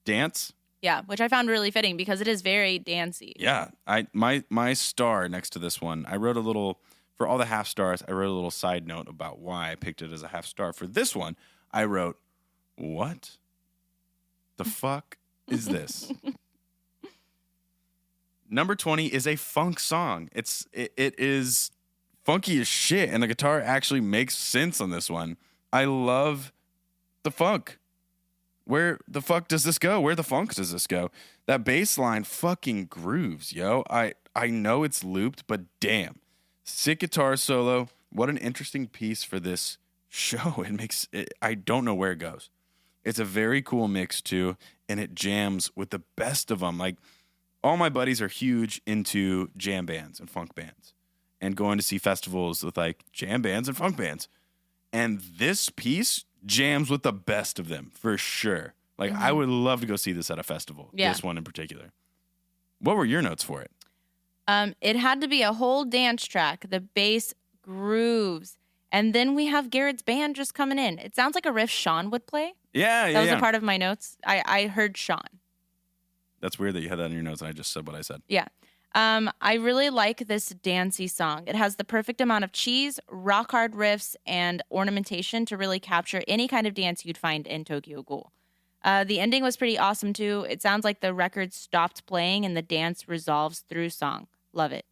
Dance? Yeah, which I found really fitting because it is very dancey. Yeah, my star next to this one, I wrote a little, for all the half stars, I wrote a little side note about why I picked it as a half star. For this one, I wrote, what the fuck is this? Number 20 is a funk song. It is funky as shit, and the guitar actually makes sense on this one. I love the funk. Where the fuck does this go? Where the funk does this go? That bass line fucking grooves, yo. I know it's looped, but damn. Sick guitar solo. What an interesting piece for this show. It makes it, I don't know where it goes. It's a very cool mix too, and it jams with the best of them. Like, all my buddies are huge into jam bands and funk bands and going to see festivals with like jam bands and funk bands. And this piece jams with the best of them for sure. Like, I would love to go see this at a festival. Yeah. This one in particular. What were your notes for it? It had to be a whole dance track. The bass grooves. And then we have Garrett's band just coming in. It sounds like a riff Sean would play. Yeah, That was a part of my notes. I heard Sean. That's weird that you had that in your notes and I just said what I said. Yeah. I really like this dancey song. It has the perfect amount of cheese, rock hard riffs, and ornamentation to really capture any kind of dance you'd find in Tokyo Ghoul. The ending was pretty awesome too. It sounds like the record stopped playing and the dance resolves through song. Love it.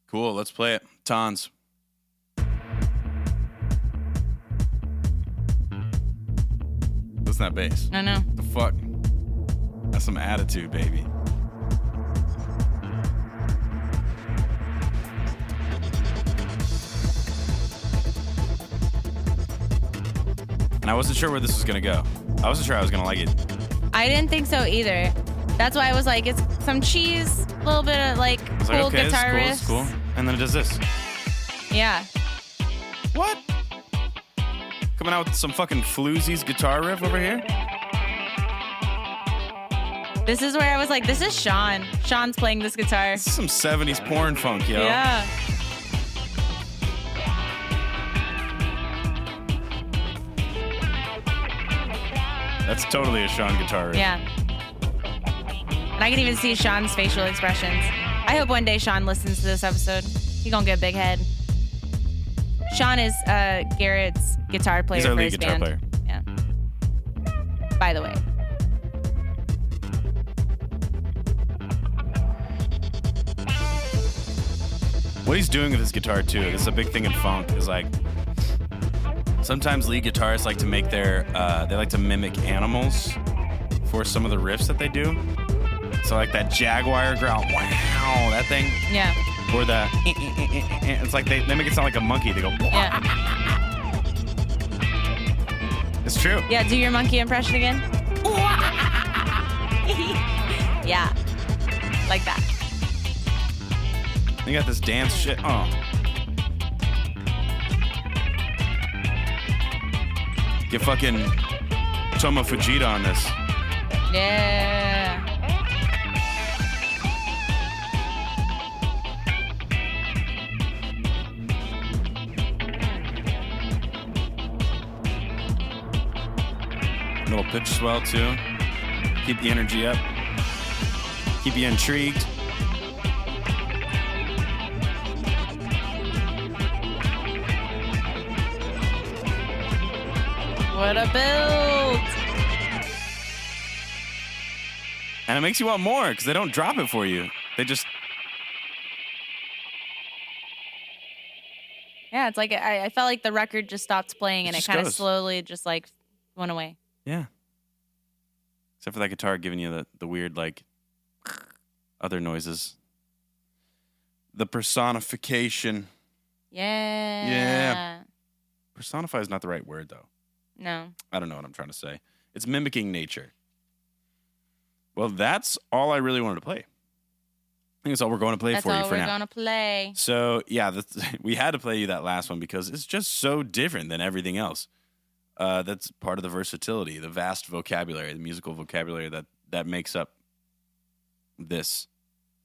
Cool, let's play it. Tons. Listen to that bass. I know. The fuck? That's some attitude, baby. And I wasn't sure where this was going to go. I wasn't sure I was going to like it. I didn't think so either. That's why I was like, it's some cheese, a little bit of like cool okay, guitar riffs. It's cool. And then it does this. Yeah. What? Coming out with some fucking floozies guitar riff over here? This is where I was like, this is Sean. Sean's playing this guitar. This is some 70s porn funk, yo. Yeah. That's totally a Sean guitar riff. Yeah. And I can even see Sean's facial expressions. I hope one day Sean listens to this episode. He gonna get a big head. Sean is Garrett's guitar player. He's our for lead his guitar band. player. Yeah. By the way. What he's doing with his guitar too, this is a big thing in funk, is like sometimes lead guitarists like to make their they like to mimic animals for some of the riffs that they do. So like that jaguar growl, wow, that thing. Yeah. Or the it's like they make it sound like a monkey. They go, Yeah. It's true. Yeah, do your monkey impression again. Yeah. Like that. You got this dance shit. Oh. Get fucking Tomo Fujita on this. Yeah. Little pitch swell too. Keep the energy up. Keep you intrigued. What a build. And it makes you want more because they don't drop it for you. They just... Yeah, it's like I felt like the record just stopped playing and it just kind of goes. slowly just like went away. Yeah. Except for that guitar giving you the weird, like, other noises. The personification. Yeah. Yeah. Personify is not the right word, though. No. I don't know what I'm trying to say. It's mimicking nature. Well, that's all I really wanted to play. I think that's all we're going to play That's for you all for we're now. going to play. So, yeah, we had to play you that last one because it's just so different than everything else. That's part of the versatility, the vast vocabulary, the musical vocabulary that makes up this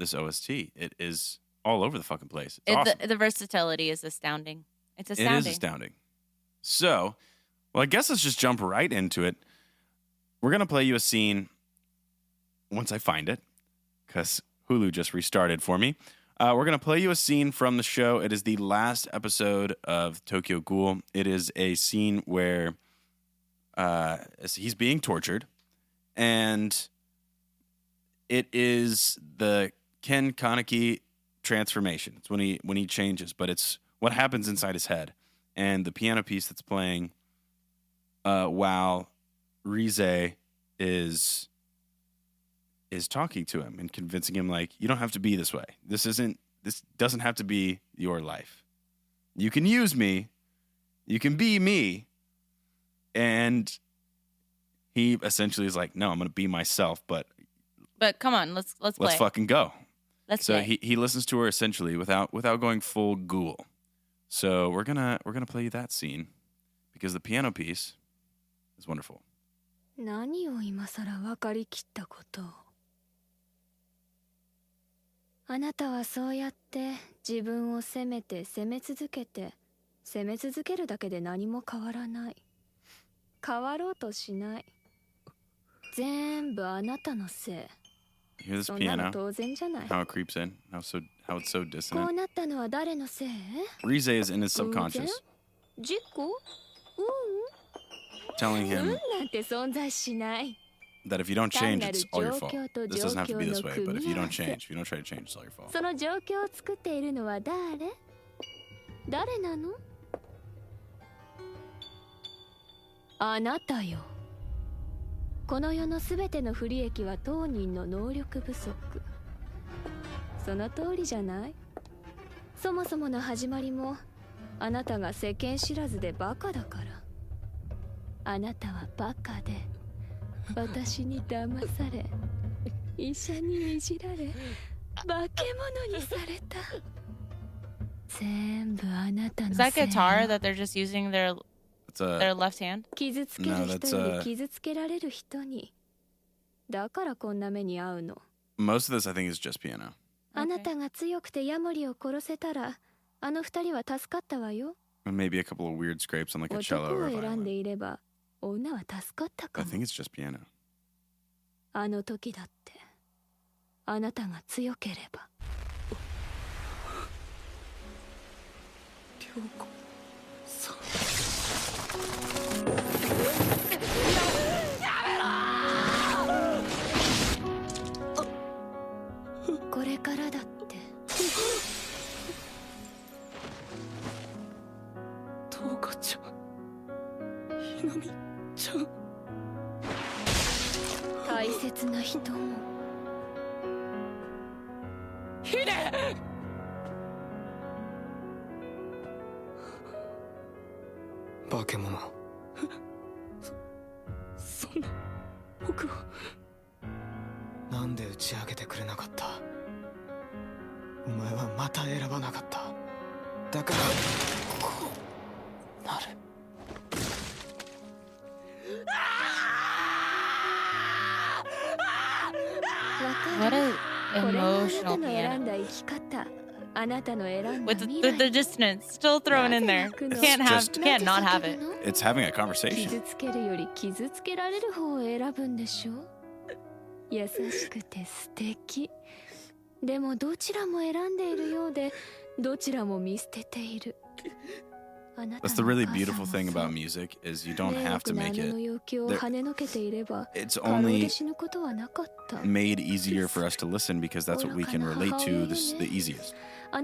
OST. It is all over the fucking place. It's awesome. The versatility is astounding. It's It astounding. is astounding. So, well, I guess let's just jump right into it. We're going to play you a scene once I find it, because Hulu just restarted for me, we're going to play you a scene from the show. It is the last episode of Tokyo Ghoul. It is a scene where he's being tortured, and it is the Ken Kaneki transformation. It's when he changes, but it's what happens inside his head. And the piano piece that's playing while Rize is talking to him and convincing him, like, you don't have to be this way. This doesn't have to be your life. You can use me. You can be me. And he essentially is like, no, I'm going to be myself, but come on, let's play. Let's fucking go. Let's so play. he listens to her essentially without going full Ghoul. So we're gonna play you that scene because the piano piece is wonderful. 何を今さら分かりきったこと。あなたはそうやって自分を責めて責め続けて責め続けるだけで何も変わらない。変わろうとしない。全部あなたのせい。 You hear this そんなの piano? 当然じゃない。 How it creeps in? How it's so こう dissonant? なったのは誰のせい？ Rize is in his subconscious, 事故？ telling 運 him なんて存在しない。 that if you don't change, it's all your fault. This doesn't have to be this way, but if you don't try to change, it's all your fault. その状況を作っているのは誰？誰なの？あなたよ。この世のすべての不利益は当人の能力不足。その通りじゃない？そもそもの始まりもあなたが世間知らずでバカだから。あなたはバカで私に騙され医者にいじられ化け物にされた。全部あなたの Is せい。 that guitar that they're just using their It's a left hand? 傷つける人より傷つけられる人に。だからこんな目に遭うの。 most of this, I think, is just piano. あなたが強くてヤモリを殺せたらあの二人は助かったわよ。 And maybe a couple of weird scrapes on like a 男 cello or を a 選んで violin. いれば女は助かったか I も。 think it's just piano. あの時だってあなたが強ければ。涼子さん。これからだって。東花ちゃん、ひなみちゃん。大切な人も。ひね。化け物。そんな僕は。なんで打ち上げてくれなかった？お前はまた選ばなかった。だからこうなる。 What an emotional これがあなたの選 piano. んだ生き方。あなたの選んだ With 未 the 来。 dissonance still thrown in there. Can't not have it. It's having a conversation. 傷つけるより傷つけられる方を選ぶんでしょ。優しくて素敵。でもどちらも選んでいるようでどちらも見捨てている。 That's the really beautiful thing about music is you don't have to make it. It's only made easier for us to listen because that's what we can relate to the easiest. But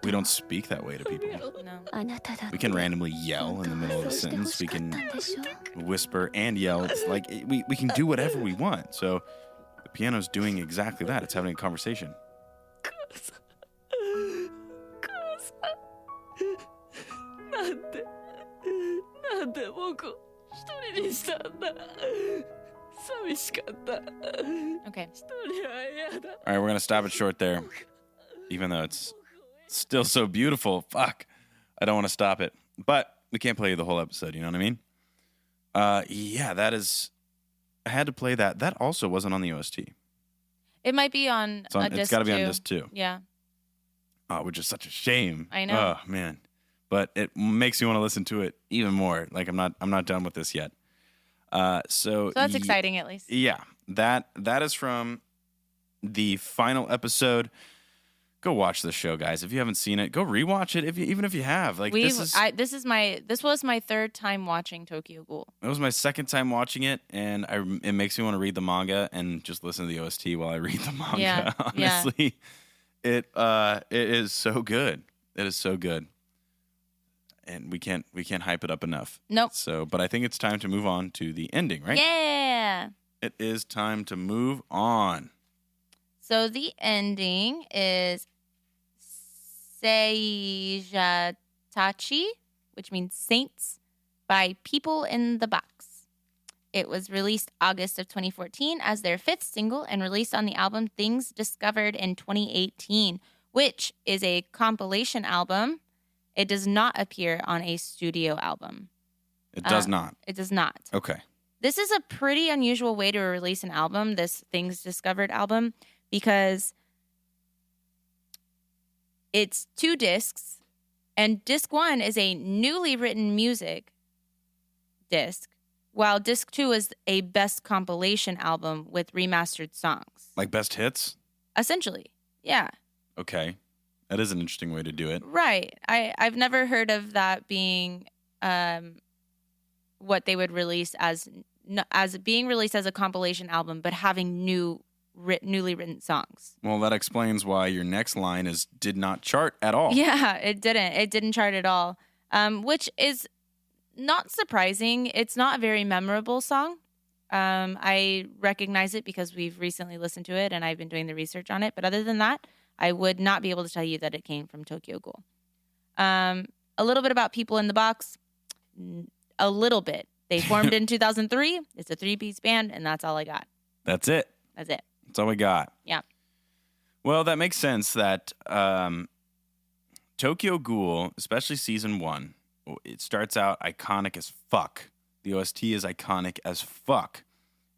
we don't speak that way to people. No. We can randomly yell in the middle of a sentence. We can whisper and yell. It's like we can do whatever we want. So the piano's doing exactly that. It's having a conversation. なんで僕を一人にしたんだ。寂しかった。 Okay. 一人は嫌だ。 All right, we're going to stop it short there. Even though it's still so beautiful. Fuck. I don't want to stop it. But we can't play the whole episode, you know what I mean? Yeah, that is... I had to play that. That also wasn't on the OST. It might be on a disc. It's got to be on too. disc too. Yeah. Oh, which is such a shame. I know. Oh, man. But it makes me want to listen to it even more. Like I'm not done with this yet. So that's exciting, at least. Yeah, that is from the final episode. Go watch the show, guys. If you haven't seen it, go rewatch it. Even if you have, like, this was my third time watching Tokyo Ghoul. It was my second time watching it, and it makes me want to read the manga and just listen to the OST while I read the manga. Yeah, honestly, it is so good. It is so good, and we can't hype it up enough. Nope. So, but I think it's time to move on to the ending, right? Yeah. It is time to move on. So the ending is Seijatachi, which means saints, by People in the Box. It was released August of 2014 as their fifth single and released on the album Things Discovered in 2018, which is a compilation album. It does not appear on a studio album. It does not. It does not. Okay. This is a pretty unusual way to release an album, this Things Discovered album, because it's 2 discs, and disc 1 is a newly written music disc, while disc 2 is a best compilation album with remastered songs. Like best hits? Essentially, yeah. Okay. That is an interesting way to do it. Right. I've never heard of that being what they would release as being released as a compilation album, but having newly written songs. Well, that explains why your next line did not chart at all. Yeah, it didn't. It didn't chart at all, which is not surprising. It's not a very memorable song. I recognize it because we've recently listened to it and I've been doing the research on it. But other than that, I would not be able to tell you that it came from Tokyo Ghoul. A little bit about People in the Box. A little bit. They formed in 2003. It's a 3-piece band, and that's all I got. That's it. That's it. That's all we got. Yeah. Well, that makes sense that Tokyo Ghoul, especially season 1, it starts out iconic as fuck. The OST is iconic as fuck.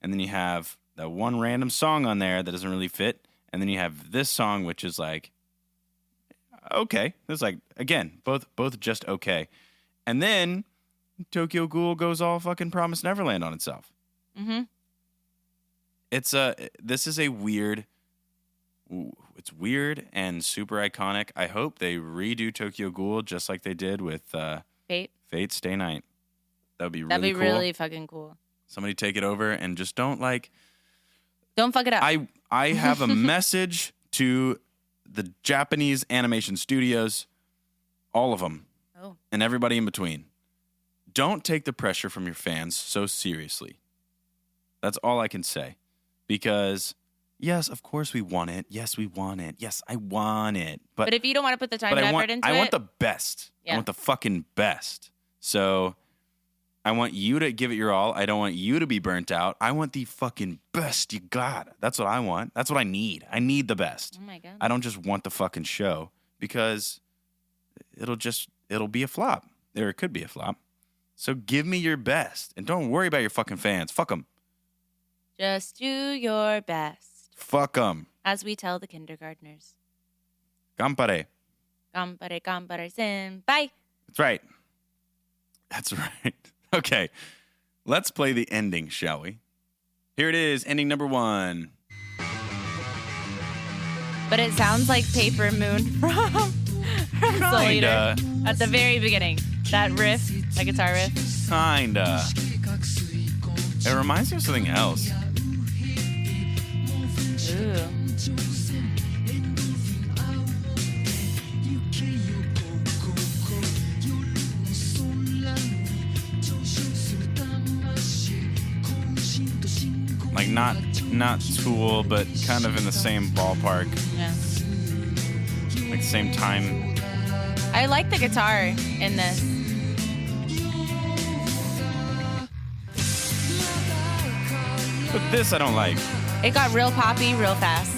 And then you have that one random song on there that doesn't really fit. And then you have this song, which is like, okay. It's like, again, both just okay. And then Tokyo Ghoul goes all fucking Promised Neverland on itself. Mm-hmm. This is a weird, it's weird and super iconic. I hope they redo Tokyo Ghoul just like they did with Fate Stay Night. That would be really cool. That'd be really fucking cool. Somebody take it over and just don't fuck it up. I have a message to the Japanese animation studios, all of them, and everybody in between. Don't take the pressure from your fans so seriously. That's all I can say. Because, yes, of course we want it. Yes, we want it. Yes, I want it. But if you don't want to put the time and effort into it. I want the best. Yeah. I want the fucking best. So I want you to give it your all. I don't want you to be burnt out. I want the fucking best you got. That's what I want. That's what I need. I need the best. Oh my God. I don't just want the fucking show because it'll be a flop. Or it could be a flop. So give me your best. And don't worry about your fucking fans. Fuck them. Just do your best. Fuck them. As we tell the kindergartners. Gampare. Gampare, gampare, senpai. That's right. That's right. Okay. Let's play the ending, shall we? Here it is, ending number 1. But it sounds like Paper Moon from Soul Eater. At the very beginning. That riff, that guitar riff. Kinda. It reminds me of something else. Ooh. Like not Tool, but kind of in the same ballpark. Yeah. Like same time. I like the guitar in this. But this I don't like. It got real poppy real fast.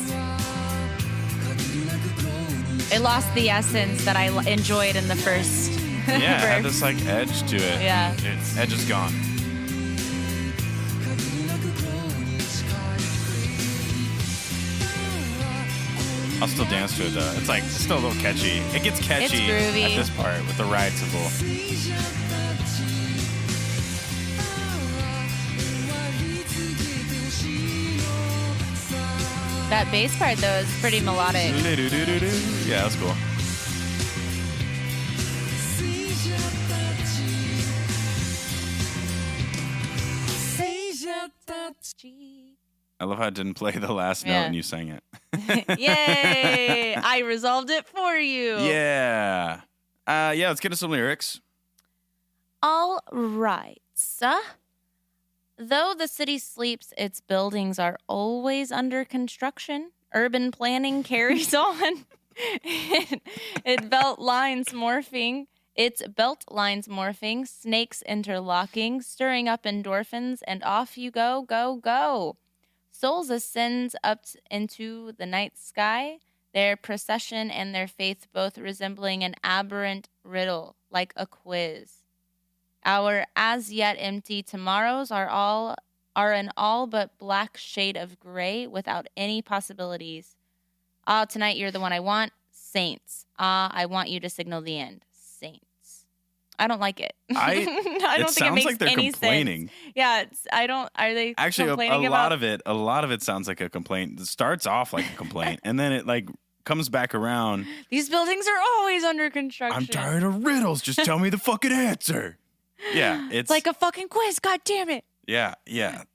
It lost the essence that I enjoyed in the first Yeah, it had verse. this like edge to it. Yeah. Its edge is gone. I'll still dance to it though. It's still a little catchy. It gets catchy It's groovy. at this part with the ride cymbal. That bass part, though, is pretty melodic. Yeah, that's cool. I love how it didn't play the last note and you sang it. Yay! I resolved it for you. Yeah. Let's get into some lyrics. All right. Though the city sleeps, its buildings are always under construction. Urban planning carries on. Its belt lines morphing, snakes interlocking, stirring up endorphins, and off you go, go, go. Souls ascends up into the night sky, their procession and their faith both resembling an aberrant riddle, like a quiz. Our as yet empty tomorrows are an all but black shade of gray without any possibilities. Ah, tonight you're the one I want. Saints. Ah, I want you to signal the end. Saints. I don't like it. I don't think it makes like they're any complaining. sense. Yeah, are they actually complaining a lot of it sounds like a complaint. It starts off like a complaint and then it like comes back around. These buildings are always under construction. I'm tired of riddles. Just tell me the fucking answer. Yeah, it's like a fucking quiz. God damn it. Yeah.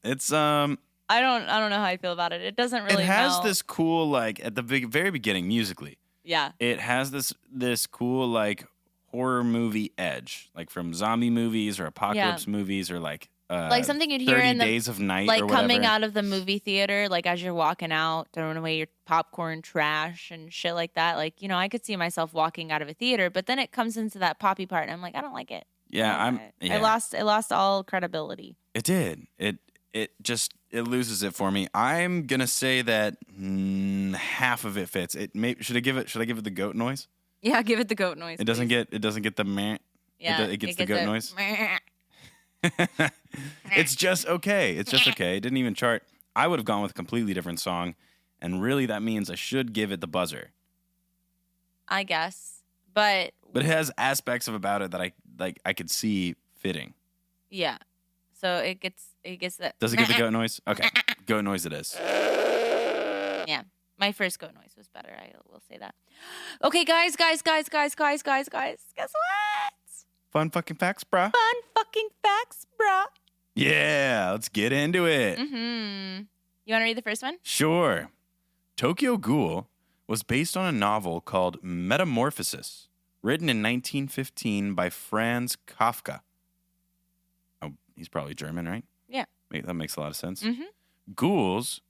It's I don't know how I feel about it. It doesn't really. It has this cool like at the very beginning musically. Yeah. It has this cool like horror movie edge, like from zombie movies or apocalypse movies or like something you'd hear 30 in the Days of Night, like or whatever. coming out of the movie theater, like as you're walking out, throwing away your popcorn trash and shit like that. Like, I could see myself walking out of a theater, but then it comes into that poppy part, and I'm like, I don't like it. Yeah, I lost all credibility. It did. It loses it for me. I'm gonna say that half of it fits. Should I give it the goat noise? Yeah, give it the goat noise. It doesn't get the meh. Yeah, it gets the goat noise. It's just okay. It didn't even chart. I would have gone with a completely different song, and really that means I should give it the buzzer. I guess, but it has aspects about it that I could see fitting. Yeah. So it gets that. Does it get the goat noise? Okay. Goat noise it is. Yeah. My first goat noise was better. I will say that. Okay, guys. Guess what? Fun fucking facts, brah. Fun fucking facts, brah. Yeah, let's get into it. Mm-hmm. You want to read the first one? Sure. Tokyo Ghoul was based on a novel called Metamorphosis, written in 1915 by Franz Kafka. Oh, he's probably German, right? Yeah. That makes a lot of sense. Mm-hmm. Ghouls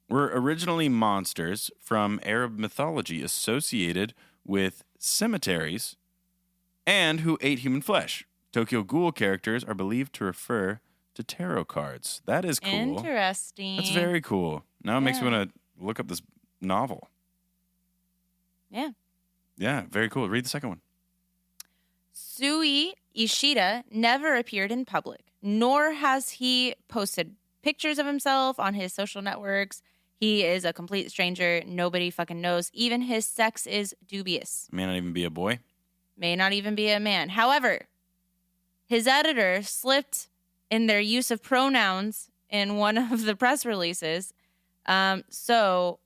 were originally monsters from Arab mythology associated with cemeteries and who ate human flesh. Tokyo Ghoul characters are believed to refer to tarot cards. That is cool. Interesting. That's very cool. Now it makes me want to look up this novel. Yeah. Yeah, very cool. Read the second one. Sui Ishida never appeared in public, nor has he posted pictures of himself on his social networks. He is a complete stranger. Nobody fucking knows. Even his sex is dubious. May not even be a boy. May not even be a man. However, his editor slipped in their use of pronouns in one of the press releases. So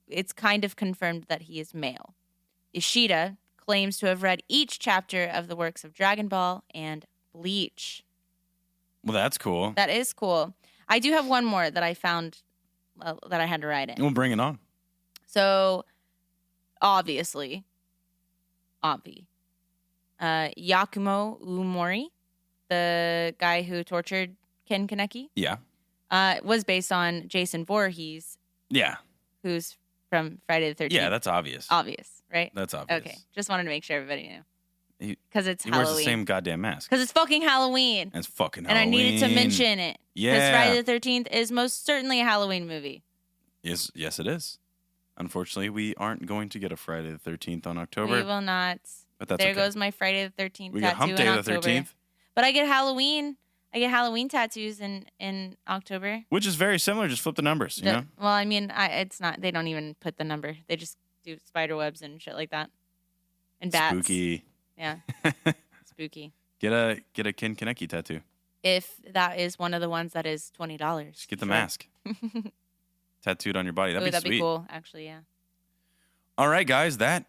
it's kind of confirmed that he is male. Ishida claims to have read each chapter of the works of Dragon Ball and Bleach. Well, that's cool. That is cool. I do have one more that I found that I had to write in. We'll bring it on. So, obviously, Yakumo Umori, the guy who tortured Ken Kaneki, was based on Jason Voorhees. Yeah. Who's from Friday the 13th. Yeah, that's obvious. Obvious, right? That's obvious. Okay, just wanted to make sure everybody knew. Because it's Halloween. He wears the same goddamn mask. Because it's fucking Halloween. And it's fucking Halloween. And I needed to mention it. Yeah. Because Friday the 13th is most certainly a Halloween movie. Yes, it is. Unfortunately, we aren't going to get a Friday the 13th on October. We will not. But that's there okay. goes my Friday the 13th we tattoo get Hump Day in the October. 13th. But I get Halloween. I get Halloween tattoos in October. Which is very similar. Just flip the numbers, you know? Well, I mean, it's not. They don't even put the number. They just do spider webs and shit like that. And bats. Spooky. Yeah. Spooky. Get a Ken Kaneki tattoo. If that is one of the ones that is $20. Just get the mask. tattooed on your body. That'd Ooh, be that'd sweet. be cool, actually, yeah. All right, guys, that's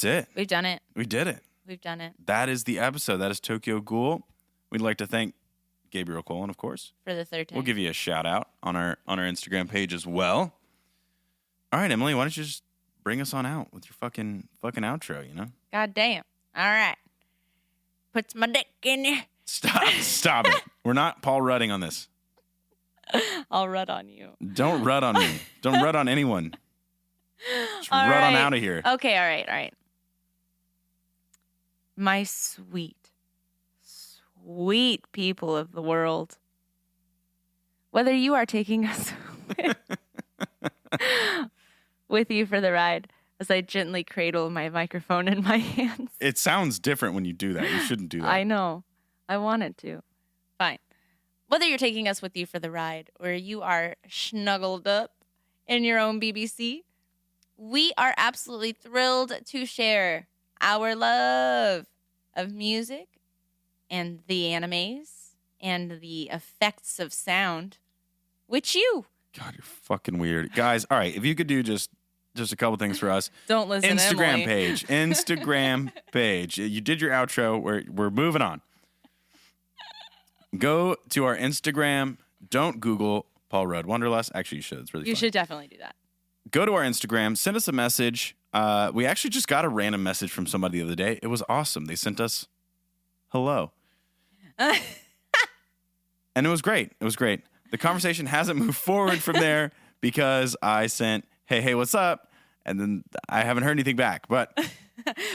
it. We've done it. We did it. We've done it. That is the episode. That is Tokyo Ghoul. We'd like to thank Gabriel Colin, of course. For the third time. We'll give you a shout out on our Instagram page as well. All right, Emily, why don't you just bring us on out with your fucking outro, you know? God damn. All right. Puts my dick in you. Stop it. We're not Paul Rudding on this. I'll rut on you. Don't rut on me. Don't rut on anyone. Just All rut on right. out of here. Okay, all right. My sweet people of the world. Whether you are taking us with you for the ride as I gently cradle my microphone in my hands. It sounds different when you do that. You shouldn't do that. I know. I wanted to. Fine. Whether you're taking us with you for the ride or you are snuggled up in your own BBC, we are absolutely thrilled to share our love of music and the animes and the effects of sound with you. God, you're fucking weird. Guys, all right, if you could do just a couple things for us. Don't listen to Instagram Emily. page. Instagram page. You did your outro. We're moving on. Go to our Instagram. Don't Google Paul Rudd Wanderlust. Actually, you should. It's really You fun. should definitely do that. Go to our Instagram. Send us a message. We actually just got a random message from somebody the other day. It was awesome. They sent us hello. And it was great. It was great. The conversation hasn't moved forward from there because I sent, hey, what's up? And then I haven't heard anything back. But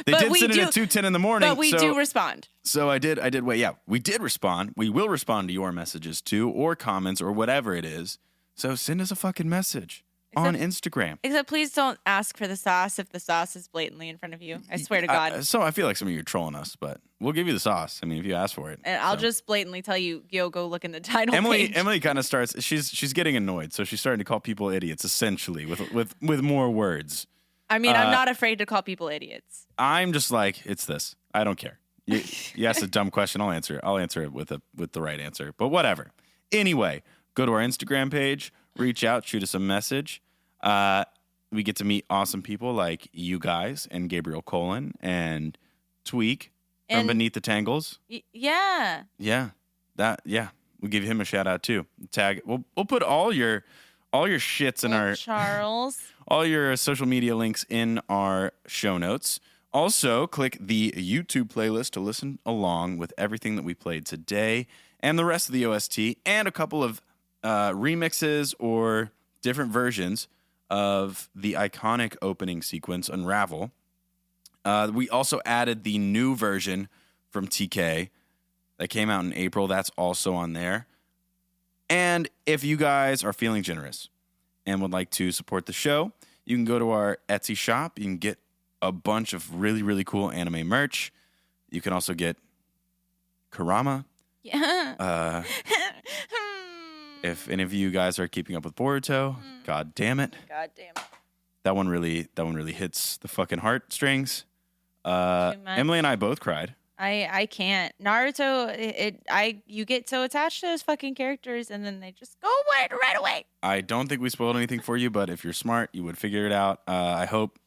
they did send it at 2:10 in the morning. But we do respond. So I did wait. Yeah, we did respond. We will respond to your messages too, or comments, or whatever it is. So send us a fucking message on Instagram. Except please don't ask for the sauce if the sauce is blatantly in front of you. I swear to God. So I feel like some of you are trolling us, but we'll give you the sauce. I mean, if you ask for it. And I'll just blatantly tell you, go look in the title page. Emily kind of starts. She's getting annoyed, so she's starting to call people idiots, essentially, with more words. I mean, I'm not afraid to call people idiots. I'm just like, it's this. I don't care. You ask a dumb question, I'll answer it. I'll answer it with the right answer. But whatever. Anyway, go to our Instagram page, reach out, shoot us a message. We get to meet awesome people like you guys and Gabriel Colin and Tweak from Beneath the Tangles. Yeah. Yeah. We'll give him a shout out too. Tag. We'll put all your shits in our Charles. all your social media links in our show notes. Also, click the YouTube playlist to listen along with everything that we played today and the rest of the OST and a couple of remixes or different versions of the iconic opening sequence, Unravel. We also added the new version from TK that came out in April. That's also on there. And if you guys are feeling generous and would like to support the show, you can go to our Etsy shop. You can get a bunch of really, really cool anime merch. You can also get Kurama. Yeah. If any of you guys are keeping up with Boruto, God damn it. God damn it. That one really hits the fucking heartstrings. Emily and I both cried. I can't. Naruto, you get so attached to those fucking characters and then they just go away right away. I don't think we spoiled anything for you, but if you're smart, you would figure it out. I hope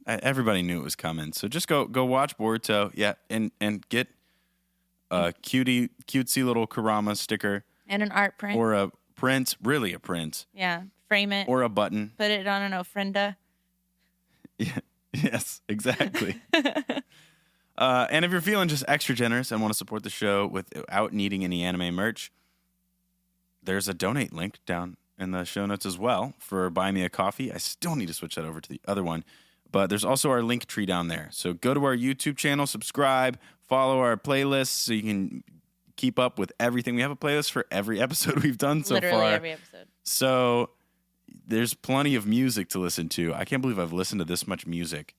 everybody knew it was coming. So just go watch Boruto, yeah, and get a cutesy little Kurama sticker And an art print. or a print, really a print, Yeah. Frame it. or a button. Put it on an ofrenda. Yeah, yes, exactly. And if you're feeling just extra generous and want to support the show without needing any anime merch, there's a donate link down in the show notes as well for Buy Me a Coffee. I still need to switch that over to the other one. But there's also our link tree down there. So go to our YouTube channel, subscribe, follow our playlists so you can keep up with everything. We have a playlist for every episode we've done so Literally far. every episode. So there's plenty of music to listen to. I can't believe I've listened to this much music.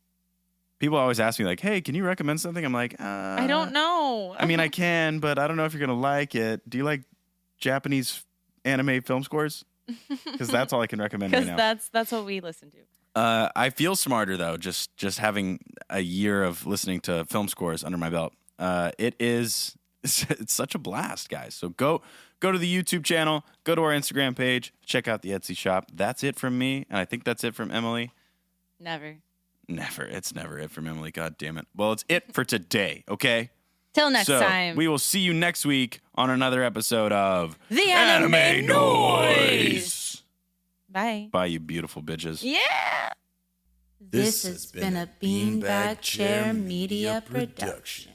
People always ask me, like, hey, can you recommend something? I'm like, I don't know. I mean, I can, but I don't know if you're going to like it. Do you like Japanese anime film scores? Because that's all I can recommend right now. Because that's what we listen to. I feel smarter, though, just having a year of listening to film scores under my belt. It is it's such a blast, guys. So go to the YouTube channel, go to our Instagram page, check out the Etsy shop. That's it from me, and I think that's it from Emily. Never. It's never it from Emily. God damn it. Well, it's it for today, okay? Till next time. We will see you next week on another episode of The Anime Noise. Bye. Bye, you beautiful bitches. Yeah. This has been a Beanbag Chair Media production.